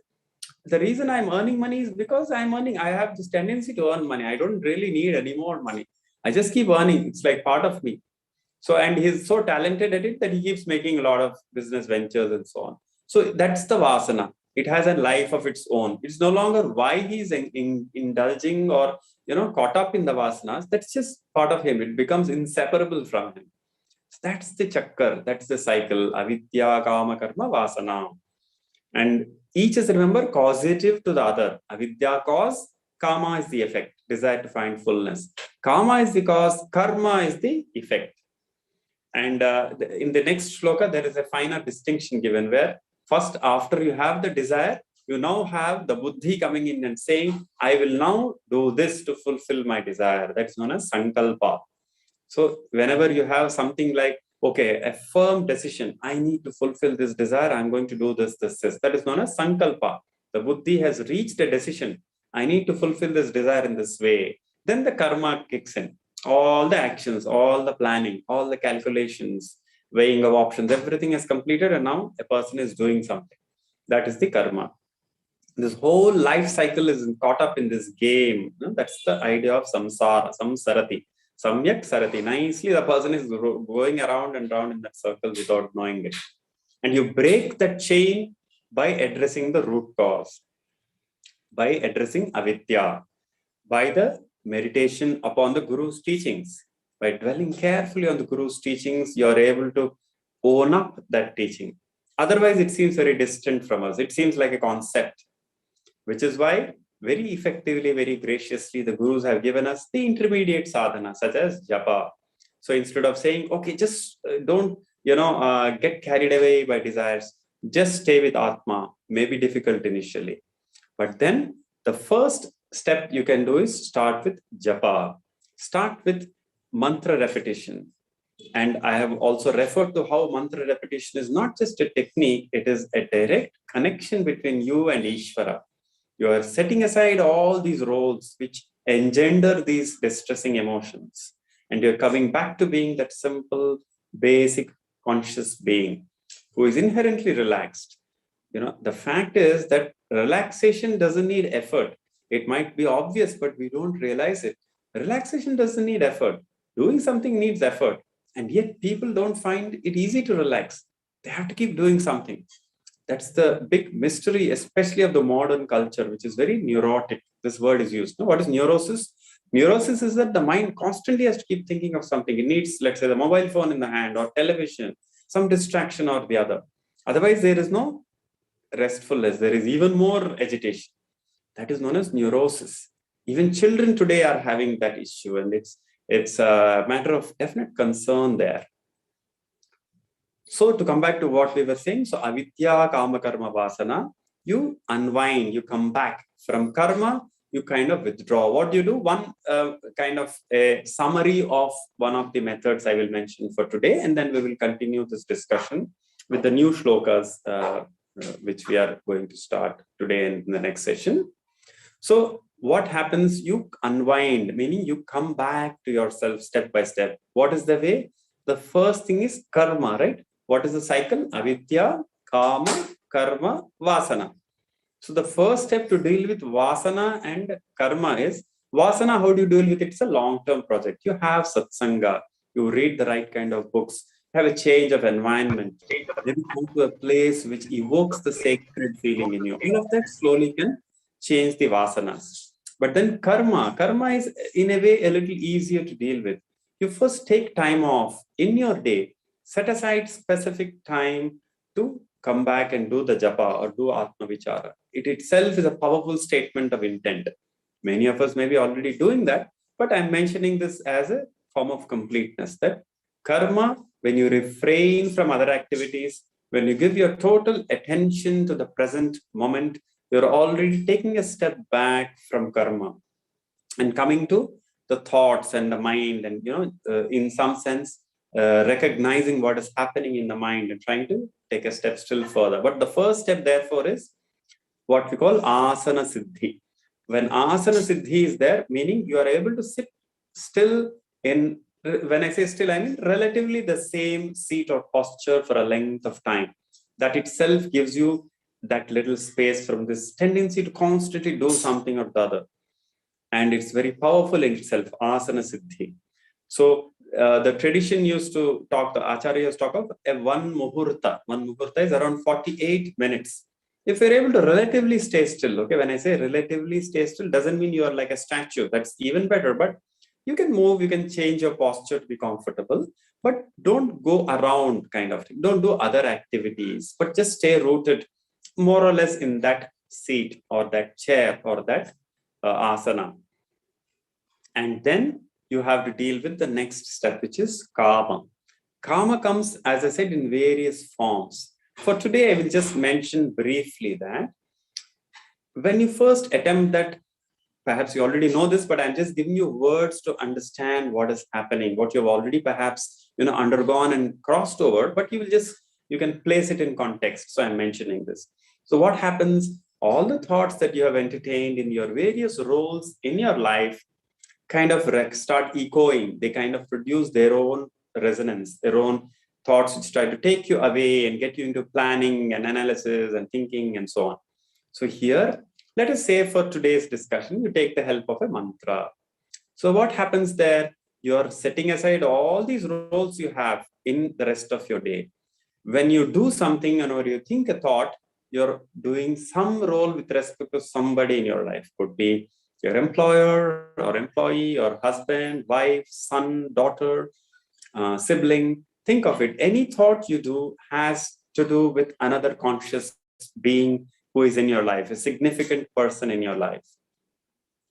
the reason I'm earning money is because I have this tendency to earn money. I don't really need any more money. I just keep earning. It's like part of me. So, and he's so talented at it that he keeps making a lot of business ventures and so on. So that's the vasana. It has a life of its own. It's no longer why he's indulging or, caught up in the vasanas. That's just part of him. It becomes inseparable from him. So that's the chakkar. That's the cycle. Avidya, kama, karma, vasana. And each is, remember, causative to the other. Avidya cause, kama is the effect, desire to find fullness. Kama is the cause, karma is the effect. And in the next shloka, there is a finer distinction given where first, after you have the desire, you now have the buddhi coming in and saying, I will now do this to fulfill my desire. That's known as sankalpa. So whenever you have something like, okay, a firm decision, I need to fulfill this desire, I'm going to do this. That is known as sankalpa. The buddhi has reached a decision. I need to fulfill this desire in this way. Then the karma kicks in. All the actions, all the planning, all the calculations, weighing of options, everything is completed and now a person is doing something. That is the karma. This whole life cycle is caught up in this game. That's the idea of samsara, samsarati. Samyak sarati. Nicely, the person is going around and round in that circle without knowing it. And you break that chain by addressing the root cause, by addressing avidya, by the meditation upon the Guru's teachings. By dwelling carefully on the Guru's teachings, you are able to own up that teaching. Otherwise, it seems very distant from us. It seems like a concept, which is why very effectively, very graciously, the Gurus have given us the intermediate sadhana, such as japa. So instead of saying, okay, just don't, get carried away by desires, just stay with Atma, may be difficult initially. But then the first step you can do is start with japa, start with mantra repetition. And I have also referred to how mantra repetition is not just a technique, it is a direct connection between you and Ishvara. You are setting aside all these roles which engender these distressing emotions. And you're coming back to being that simple, basic, conscious being who is inherently relaxed. The fact is that relaxation doesn't need effort. It might be obvious, but we don't realize it. Relaxation doesn't need effort. Doing something needs effort. And yet people don't find it easy to relax. They have to keep doing something. That's the big mystery, especially of the modern culture, which is very neurotic. This word is used. What is neurosis? Neurosis is that the mind constantly has to keep thinking of something. It needs, let's say, the mobile phone in the hand or television, some distraction or the other. Otherwise, there is no restfulness. There is even more agitation. That is known as neurosis. Even children today are having that issue, and it's a matter of definite concern there. So to come back to what we were saying, so avidya, kama, karma, vasana, you unwind, you come back from karma, you kind of withdraw. What do you do? One kind of a summary of one of the methods I will mention for today, and then we will continue this discussion with the new shlokas, which we are going to start today in the next session. So what happens? You unwind, meaning you come back to yourself step by step. What is the way? the first thing is karma, right? What is the cycle? Avidya, kama, karma, vasana. So the first step to deal with vasana and karma is, vasana, how do you deal with it? It's a long-term project. You have satsanga, you read the right kind of books, have a change of environment, then you come to a place which evokes the sacred feeling in you. All of that slowly can change the vasanas. But then karma is in a way a little easier to deal with. You first take time off in your day, set aside specific time to come back and do the japa or do atma vichara. It itself is a powerful statement of intent. Many of us may be already doing that, but I'm mentioning this as a form of completeness, that karma, when you refrain from other activities, when you give your total attention to the present moment, you're already taking a step back from karma and coming to the thoughts and the mind, and in some sense recognizing what is happening in the mind and trying to take a step still further. But the first step, therefore, is what we call asana siddhi. When asana siddhi is there, meaning you are able to sit still in, when I say still, I mean relatively the same seat or posture for a length of time. That itself gives you that little space from this tendency to constantly do something or the other. And it's very powerful in itself, asana siddhi. So the tradition used to talk, the acharyas talk of a one muhurta. One muhurta is around 48 minutes. If you're able to relatively stay still, okay, when I say relatively stay still, doesn't mean you are like a statue. That's even better, but you can move, you can change your posture to be comfortable, but don't go around kind of thing. Don't do other activities, but just stay rooted more or less in that seat or that chair or that asana. And then you have to deal with the next step, which is kama. Kama comes, as I said, in various forms. For today, I will just mention briefly that when you first attempt that, perhaps you already know this, but I'm just giving you words to understand what is happening, what you've already perhaps undergone and crossed over, but you can place it in context. So I'm mentioning this. So what happens? All the thoughts that you have entertained in your various roles in your life kind of start echoing. They kind of produce their own resonance, their own thoughts which try to take you away and get you into planning and analysis and thinking and so on. So here, let us say for today's discussion, you take the help of a mantra. So what happens there? You're setting aside all these roles you have in the rest of your day. When you do something or you think a thought, you're doing some role with respect to somebody in your life. Could be your employer or employee or husband, wife, son, daughter, sibling. Think of it. Any thought you do has to do with another conscious being who is in your life, a significant person in your life.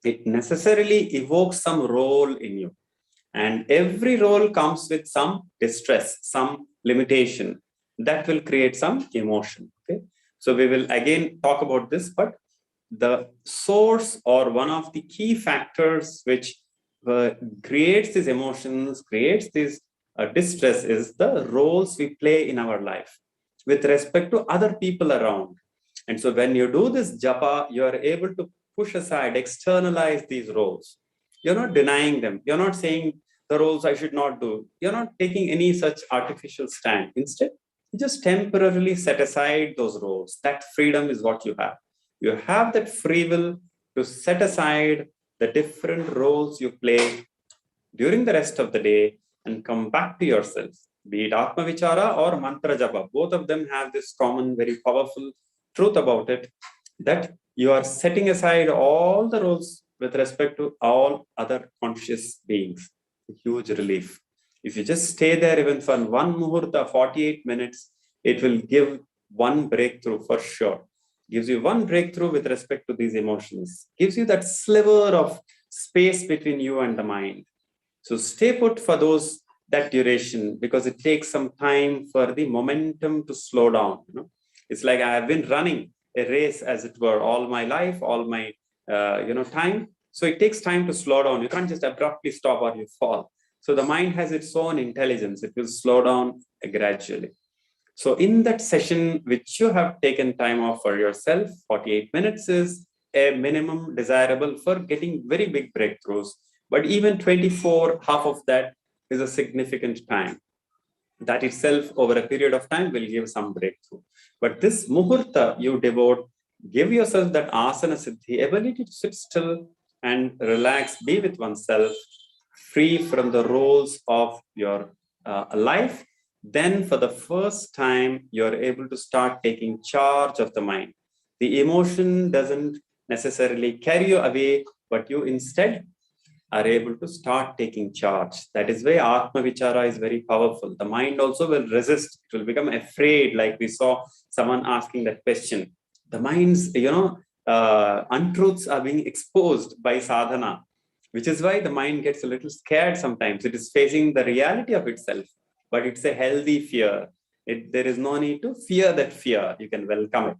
It necessarily evokes some role in you. And every role comes with some distress, some limitation that will create some emotion. Okay. So we will again talk about this, but the source or one of the key factors which creates these emotions, creates this distress is the roles we play in our life with respect to other people around. And so when you do this japa, you are able to push aside, externalize these roles. You're not denying them. You're not saying the roles I should not do. You're not taking any such artificial stand. Instead, you just temporarily set aside those roles. That freedom is what you have. You have that free will to set aside the different roles you play during the rest of the day and come back to yourself, be it Atma Vichara or Mantra Japa. Both of them have this common, very powerful truth about it, that you are setting aside all the roles with respect to all other conscious beings. A huge relief. If you just stay there even for one muhurta, 48 minutes, it will give one breakthrough for sure. Gives you one breakthrough with respect to these emotions. Gives you that sliver of space between you and the mind. So stay put for that duration, because it takes some time for the momentum to slow down. It's like I have been running a race, as it were, all my life, all my time. So it takes time to slow down. You can't just abruptly stop or you fall. So the mind has its own intelligence. It will slow down gradually. So in that session, which you have taken time off for yourself, 48 minutes is a minimum desirable for getting very big breakthroughs. But even 24, half of that is a significant time. That itself over a period of time will give some breakthrough. But this muhurta you devote, give yourself that asana siddhi, ability to sit still and relax, be with oneself, free from the roles of your life. Then for the first time, you're able to start taking charge of the mind. The emotion doesn't necessarily carry you away, but you instead are able to start taking charge. That is why Atma Vichara is very powerful. The mind also will resist, it will become afraid, like we saw someone asking that question. The mind's, untruths are being exposed by sadhana, which is why the mind gets a little scared sometimes. It is facing the reality of itself, but it's a healthy fear. There is no need to fear that fear. You can welcome it.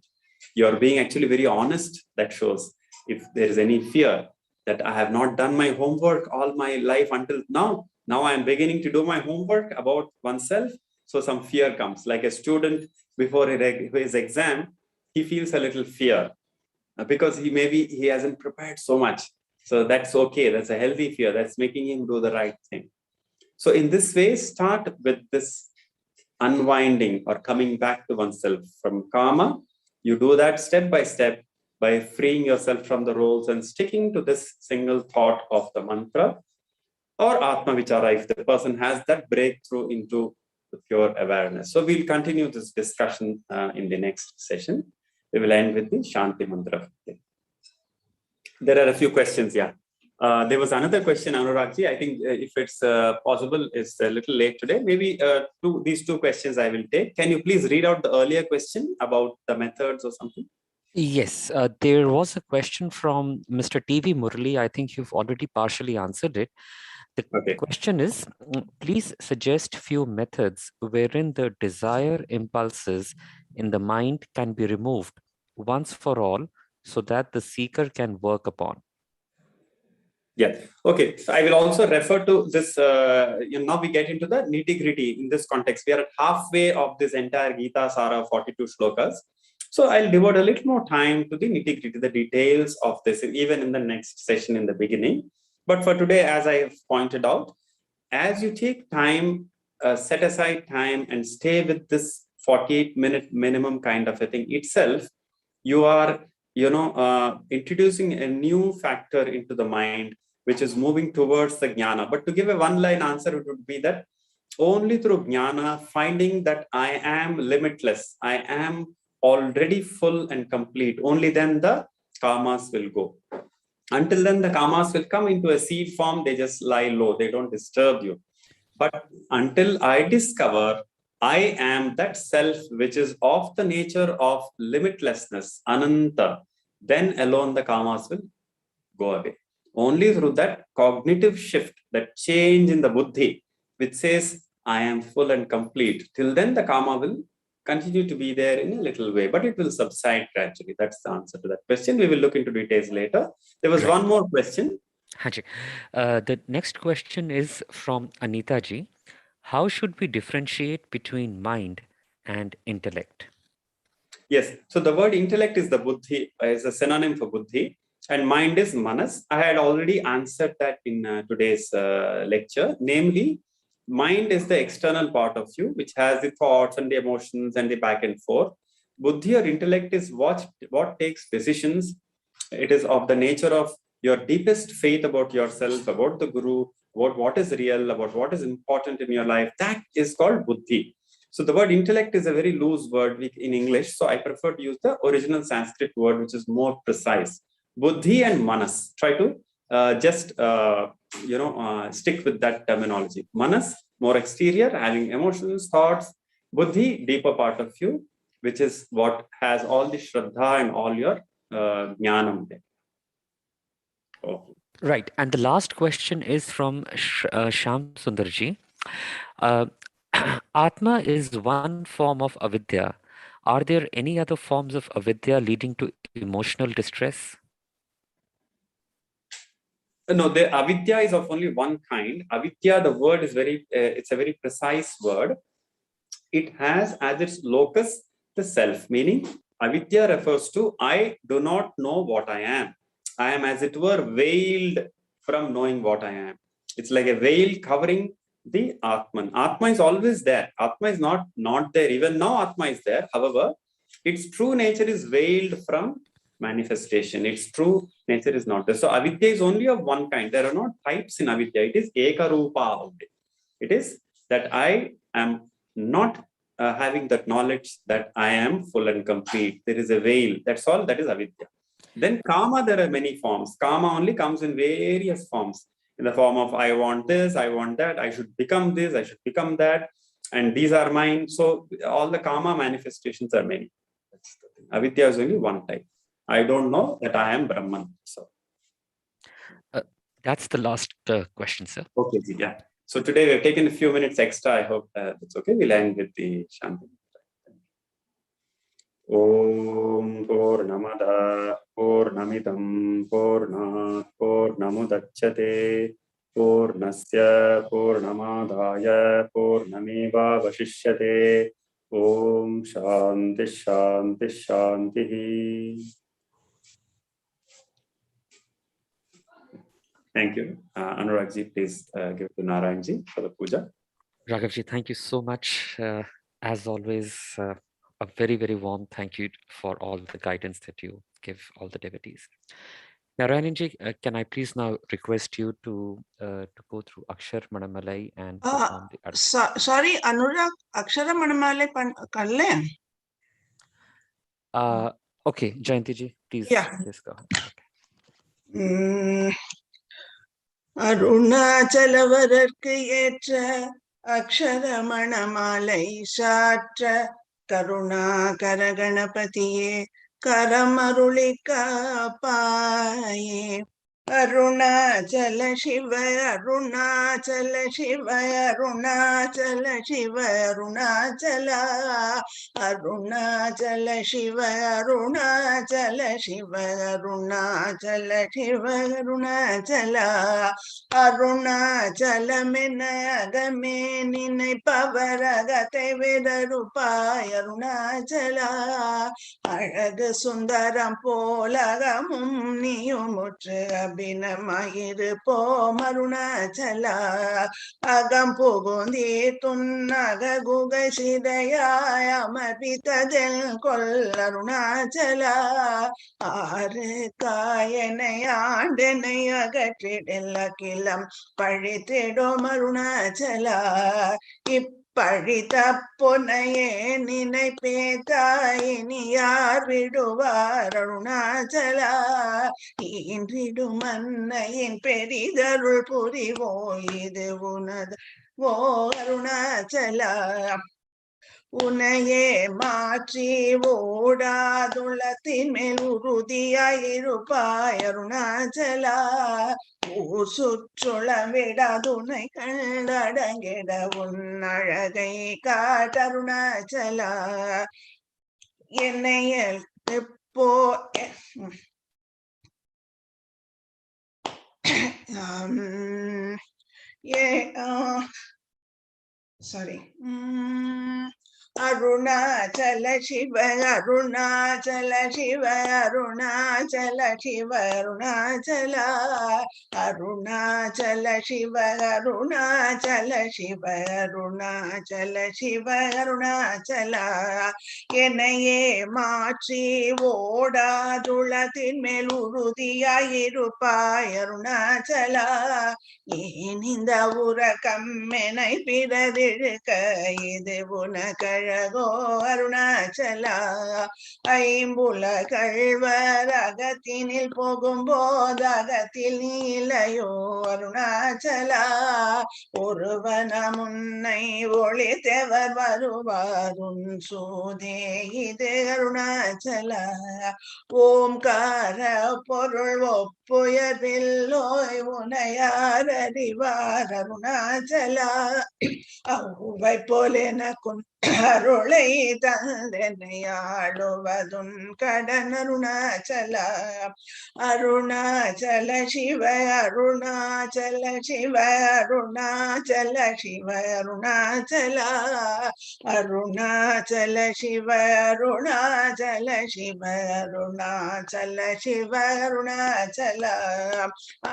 You're being actually very honest. That shows if there is any fear that I have not done my homework all my life until now. Now I am beginning to do my homework about oneself. So some fear comes. Like a student before his exam, he feels a little fear because he hasn't prepared so much. So that's okay. That's a healthy fear. That's making him do the right thing. So in this way, start with this unwinding or coming back to oneself from karma. You do that step by step by freeing yourself from the roles and sticking to this single thought of the mantra or Atma Vichara if the person has that breakthrough into the pure awareness. So we'll continue this discussion in the next session. We will end with the Shanti Mantra. There are a few questions, yeah. There was another question, Anuragji. I think if it's possible, it's a little late today. Maybe these two questions I will take. Can you please read out the earlier question about the methods or something? Yes, there was a question from Mr. TV Murali. I think you've already partially answered it. The question is, please suggest few methods wherein the desire impulses in the mind can be removed once for all so that the seeker can work upon. Yeah. Okay. So I will also refer to this. Now we get into the nitty-gritty in this context. We are at halfway of this entire Gita Sara 42 shlokas. So I'll devote a little more time to the nitty-gritty, the details of this, even in the next session in the beginning. But for today, as I have pointed out, as you take time, set aside time and stay with this 48-minute minimum kind of a thing itself, you are, introducing a new factor into the mind, which is moving towards the jnana. But to give a one-line answer, it would be that only through jnana, finding that I am limitless, I am already full and complete, only then the kamas will go. Until then, the kamas will come into a seed form, they just lie low, they don't disturb you. But until I discover I am that self which is of the nature of limitlessness, ananta, then alone the kamas will go away. Only through that cognitive shift, that change in the buddhi, which says, I am full and complete. Till then, the kama will continue to be there in a little way, but it will subside gradually. That's the answer to that question. We will look into details later. There was one more question. The next question is from Anita ji. How should we differentiate between mind and intellect? Yes. So the word intellect is the buddhi, is a synonym for buddhi, and mind is manas. I had already answered that in today's lecture. Namely, mind is the external part of you, which has the thoughts and the emotions and the back and forth. Buddhi or intellect is what takes decisions. It is of the nature of your deepest faith about yourself, about the guru, about what is real, about what is important in your life. That is called buddhi. So the word intellect is a very loose word in English. So I prefer to use the original Sanskrit word, which is more precise. Buddhi and manas. Try to stick with that terminology. Manas, more exterior, having emotions, thoughts. Buddhi, deeper part of you, which is what has all the shraddha and all your jnanam there. Oh. Right. And the last question is from Sham Sundarji. Atma is one form of avidya. Are there any other forms of avidya leading to emotional distress? No, the avidya is of only one kind. Avidya, the word is it's a very precise word. It has as its locus the self, meaning avidya refers to I do not know what I am. I am, as it were, veiled from knowing what I am. It's like a veil covering the Atman. Atma is always there. Atma is not there. Even now Atma is there. However, its true nature is veiled from manifestation. Its true nature is not there. So avidya is only of one kind. There are no types in avidya. It is ekarupa. It is that I am not having that knowledge that I am full and complete. There is a veil. That's all. That is avidya. Then kama, there are many forms. Kama only comes in various forms. In the form of I want this, I want that, I should become this, I should become that, and these are mine. So all the kama manifestations are many. Avidya is only one type. I don't know that I am Brahman. So that's the last question, sir. Okay, yeah. So today we have taken a few minutes extra. I hope that's okay. We'll end with the Shanti. Om Purnamada Purnamidam Purnat Purnamudachyate Purnasya Purnamadaya Purnameva Vashishyate. Om Shanti Shanti Shanti. Thank you. Anuragji, please give to Narayanji for the puja. Raghavji, thank you so much. As always, a very, very warm thank you for all the guidance that you give all the devotees. Narayanji, can I please now request you to go through Akshar Manamalai and perform the Adolescent? Sorry, Anurag, Akshara Manamalai kalle? Okay, Jayantiji, please, please go ahead. Okay. அருணாச்சலவரற்கு ஏற்ற அக்ஷரமணமாலை சாற்ற கருணாகர கணபதியே கரமருளி காப்பாயே. அருணாச்சல சிவ அருணாச்சல சிவ அருணாச்சல சிவ அருணாச்சல அருணாச்சல சிவ அருணாச்சல சிவ அருணாச்சல சிவ அருணாச்சல அருணாச்சலமென அகமே நினைப்பவரகத்தை விரருப்பாய் அருணாச்சலா. அழகு சுந்தரம் போலகமும் நீயும் முற்று அபிநமாயிருப்போம் அருணாச்சலா. அகம் புகுந்தே துன்னக குகை சிதையாய் அமர்வித்ததில் கொல் அருணாச்சலா. ஆறு காயனை ஆண்டனை அகற்றிடில் அகிலம் பழித்திடும் அருணாச்சலா. பழித்த பொன்னையே நினைப்பேதாயினி யார் விடுவார் அருணாச்சலா. இன்றிடும் அன்னையின் பெரிதருள் புரிவோ இது உனது ஓ அருணாச்சலா. உனையே மாற்றி ஓடாதுள்ளத்தின் மேல் உறுதியாயிருப்பாய் அருணாச்சலா. ஊர் சுற்றுளம் விடாதுனை கண்டடங்கிட உன் அழகை காட்டருணாச்சலா. என்னை எப்போ sorry அருணாச்சல சிவ அருணாச்சல சிவ அருணாச்சல சிவ அருணாச்சலா. அருணாச்சல சிவ அருணாச்சல சிவ அருணாச்சல சிவ அருணாச்சலா. என்னையே மாற்றி ஓடாதுளத்தின் மேல் உறுதியாயிருப்பாய் அருணாச்சலா. ஏன் இந்த உறக்கம்மெனை பிறதிழுக்க இது உனக்கழகோ அருணாச்சலா. ஐம்புல கழ்வர் அகத்தினில் போகும்போது அகத்தில் நீலையோ அருணாச்சலா. ஒருவன முன்னை ஒளித்தவர் வருவாருன் சூதே இது அருணாச்சலா. ஓம்கார பொருள் ஒப்புயர்வில்லோய் உனையார் அறிவார் அருணாச்சலா. அவ்வை போல எனக்கும் அருளை தந்தனையாளுவதுன் கடன் அருணாச்சல அருணாச்சல சிவ அருணாச்சல சிவ அருணாச்சல சிவ அருணாச்சல அருணாச்சல சிவ அருணாச்சல சிவ அருணாச்சல சிவ அருணாச்சல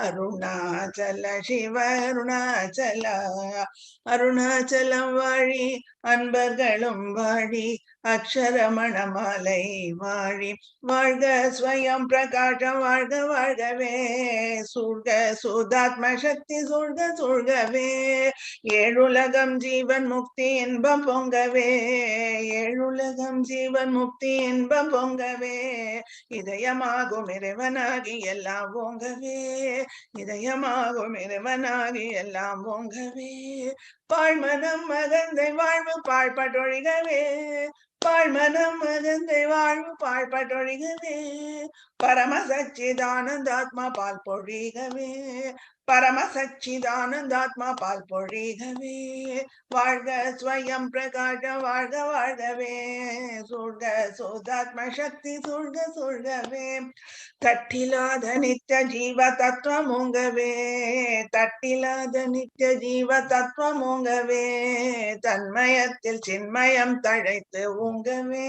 அருணாச்சல சிவ அருணாச்சல அருணாச்சலம் வாழி அன்பர்களும் வாழி அக்ஷரமணமாலை வாழி வாழ்க ஸ்வயம் பிரகாசம் வாழ்க வாழ்கவே சூழ்க சுதாத்ம சக்தி சூழ்க சூழ்கவே ஏழுலகம் ஜீவன் முக்தி இன்பம் பொங்கவே ஏழுலகம் ஜீவன் முக்தி இன்பம் பொங்கவே இதயமாகும் இறைவனாகி எல்லாம் ஓங்கவே இதயமாகும் இறைவனாகி எல்லாம் ஓங்கவே பாழ்மனம் மகந்தை வாழ்வு பாழ்பட்டொழிகவே பாழ்மனம் மகந்தை வாழ்வு பாழ்பட்டொழிகவே பரம சச்சிதானந்தாத்மா பால் பொழிகவே பரம சச்சிதானந்தாத்மா பால் பொழிகவே வாழ்க ஸ்வயம் பிரகாச வாழ்க வாழ்கவே சூழ்க சோதாத்ம சக்தி சூழ்க சூழ்கவே தட்டிலாத நித்திய ஜீவ தத்துவம் ஓங்கவே தட்டிலாத நித்திய ஜீவ தத்துவம் ஓங்கவே தன்மயத்தில் சின்மயம் தழைத்து ஓங்கவே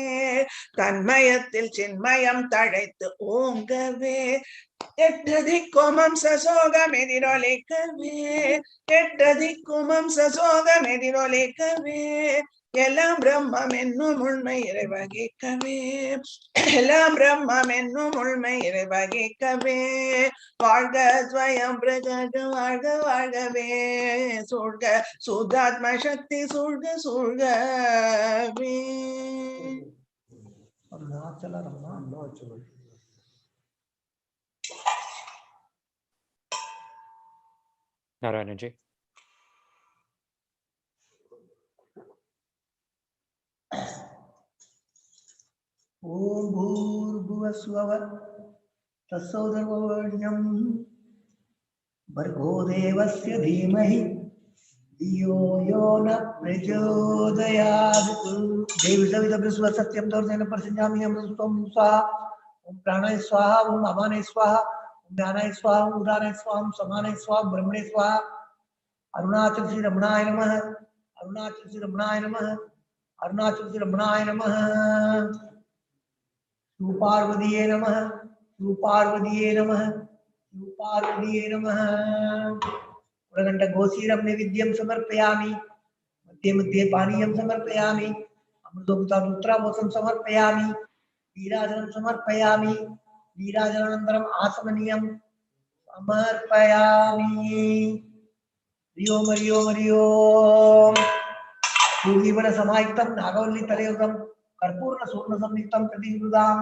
தன்மயத்தில் சின்மயம் தழைத்து ஓங்கவே எட்டதிக்குமம் சசோகம் எதிரொலிக்கவே எட்டதிக்குமம் சசோகம் எதிரொலிக்கவே எல்லாம் பிரம்மம் என்னும் உண்மை இறைவகிக்கவே எல்லாம் பிரம்மம் என்னும் உண்மை இறைவகிக்கவே வாழ்க ஸ்வயம் பிரகாச வாழ்க வாழ்கவே சூழ்க சுதாத்ம சக்தி சூழ்க சூழ்கவே Narayanji. ओम भूर्भुवस्वः तत्सवितुर्वरेण्यं भर्गो देवस्य धीमहि धियो यो न प्रचोदयात् देवी सवितुर्वरेण्यं सत्यं दौर्जेन प्रसन्नामि अमृतं स्वाहा ओम प्राणाय स्वाहा ओम अपानाय स्वाहा ओम ज्ञानाय स्वाहा ओम उदानाय स्वाहा ओम समानाय स्वाहा ब्रह्मणे स्वाहा अरुणाचल श्री रमणाय नमः अरुणाचल श्री रमणाय नमः अरुणाचल श्री रमणाय नमः पार्वतीये नमः पार्वतीये नमः पार्वतीये नमः प्रगंड घोषीरं नैवेद्यं समर्पयामि मध्ये मध्ये पानीयं समर्पयामि अमृतोपचारोत्तरावसं समर्पयामि नीराजनं समर्पयामि नीराजनानन्तरम् आसमनीयं समर्पयामि हरि ओम पूर्वीवन समायुक्तं नागवल्ली तलयुगं कर्पूर्ण सूर्ण संयुक्तं प्रतिगृहां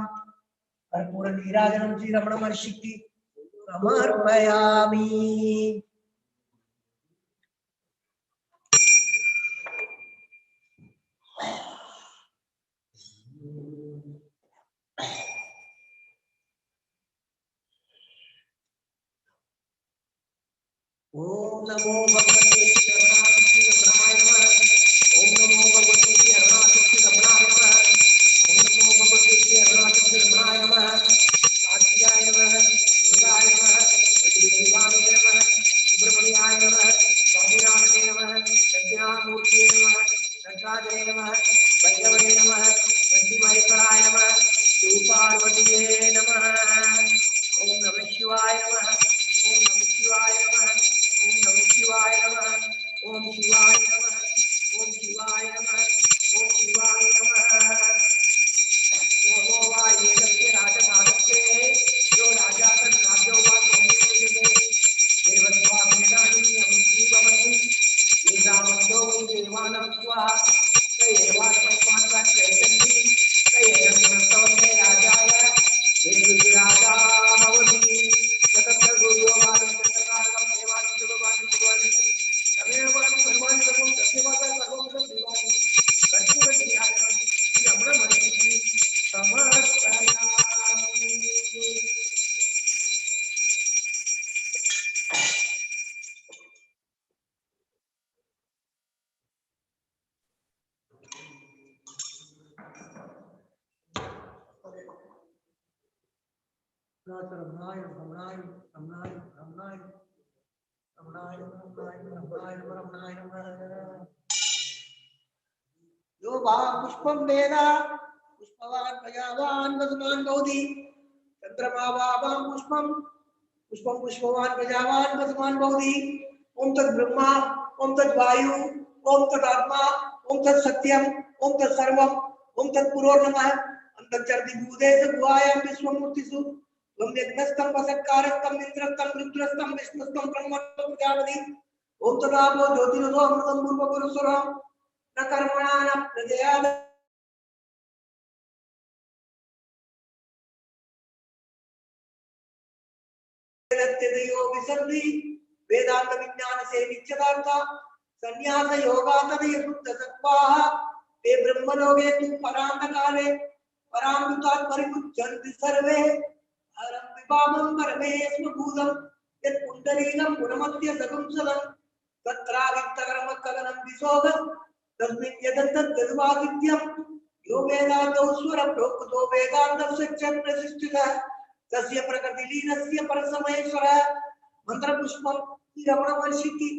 कर्पूर नीराजनं श्री रमण महर्षिకి समर्पयामि ओम नमो भगवते रमणाय नमः ओम नमो भगवते रमणाय नमः ओम नमो भगवते रमणाय नमः सात्विकाय नमः दुर्गाय नमः देवाय नमः सुब्रह्मण्याय नमः स्वामिनारायणाय नमः दक्षिणामूर्तये नमः नटराजने नमः वैष्णवे नमः नंदीमहेश्वराय नमः शिवपार्वतीये नमः ओम नमः शिवाय नमः ओम नमः शिवाय नमः ओम नमः शिवाय नमः ओम शिवाय नमः ओम शिवाय नमः ओम शिवाय नमः ओम वाये दत्ते राजमानसे जो राजा तन राजो वा सोमेते देवस्वामिनानि अमिति भवति वेदांतो देवानां स्वाहा तयेवास्मैत्वान् चैतन्यं तयेनस्तवते राजाय देवी राजा भवति तत्र गुरुयो मानं तत्कालं देवानि सुभवानि सुभवानि तमेवानि सर्वाणि रमणाय रमणाय रमणाय रमणाय रमणाय रमणाय रमणाय रमणाय यो भा पुष्पं वेद पुष्पवान् प्रजावान् वसुमान् भवति चन्द्रमा वां पुष्पं पुष्पं पुष्पवान् प्रजावान् वसुमान् भवति ओम तत् ब्रह्मा ओम तत् वायु ओम तत् आत्मा ओम तत् सत्यम ओम तत् सर्वम ओम तत् पुरोर्नमः अंतर्चरति भूतेषु गुहायां विश्वमूर्तिषु त्वं यज्ञस्थं वसत्कारस्थं इन्द्रस्थं रुद्रस्थं विष्णुस्थं ब्रह्मस्थं प्रजापति ओम तदापो ज्योतिरसो अमृतं पूर्वपुरुषोरहं न कर्मणा न प्रजया वेदत्यदयो विसन्धि वेदांत विज्ञान से निश्चयार्थ संन्यास योगातदय शुद्ध सत्वाः ते ब्रह्मलोके तु परान्तकाले परामृतात् परिमुच्यन्ति सर्वे हरं विभावं परमेश्वर भूतं यत् पुण्डरीकं गुणमत्य सगुंसलं तत्रावित्तकर्म कलनं विशोभं तस्मिन् यदन्तत् यद्वादित्यं यो वेदान्तौ स्वर प्रोक्तो वेदान्तस्य च प्रतिष्ठितः तस्य प्रकृतिलीनस्य परसमयेश्वर मंत्रपुष्पं रमण महर्षि की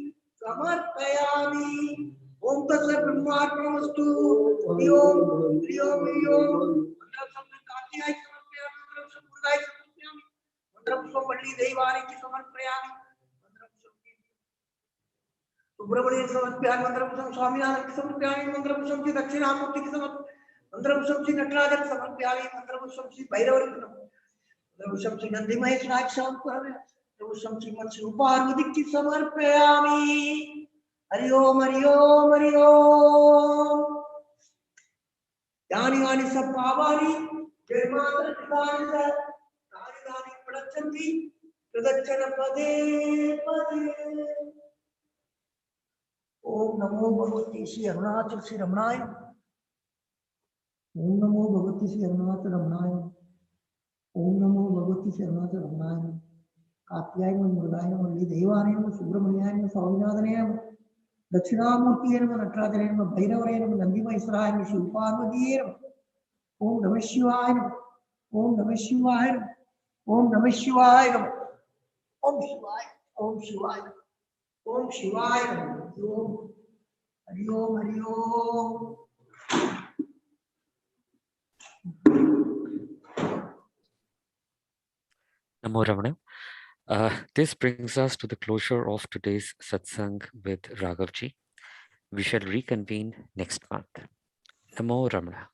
समर्पयामि ओम तस्य ब्रह्मार्पणमस्तु हरि ओम हरि ओम हरि ओम मंत्रपुष्पं कार्तिकाय समर्पयामि मंत्रपुष्पं मुरुगाय समर्पयामि मंत्रपुष्पं पल्ली दैवानि की समर्पयामि मंत्रपुष्पं सुब्रह्मण्य समर्पयामि मंत्रपुष्पं स्वामीनाथन की समर्पयामि मंत्रपुष्पं की दक्षिणामूर्ति की समर्पयामि मंत्रपुष्पं की नटराज की समर्पयामि मंत्रपुष्पं की भैरव की मंत्रपुष्पं की नंदी महेश राज समर्पयामि मंत्रपुष्पं की मत्स्य पार्वती की समर्पयामि हरि ओम हरि ओम हरि ओम यानि यानि सब पावानि जन्मांतर कृतानि च तानि तानि प्रदच्छन्ति प्रदक्षिण पदे पदे ओम नमो भगवते श्री अरुणाचल श्री रमणाय ओम नमो भगवते श्री अरुणाचल रमणाय ओम नमो भगवते श्री अरुणाचल रमणाय कात्यायन मुरुगाय वल्ली देवाय सुब्रह्मण्याय स्वामीनाथनाय दक्षिणामूर्तिये नमः नटराजने नमः भैरवरे नमः नंदीमहेश्वराय नमः शिवपार्वतीये नमः ओम नमः शिवाय नमः ओम नमः शिवाय नमः ओम नमः शिवाय नमः ओम शिवाय ओम शिवाय ओम शिवाय नमः ओम हरि ओम हरि ओम Namo Ramana. This brings us to the closure of today's satsang with Raghavji. We shall reconvene next month. Namo Ramana.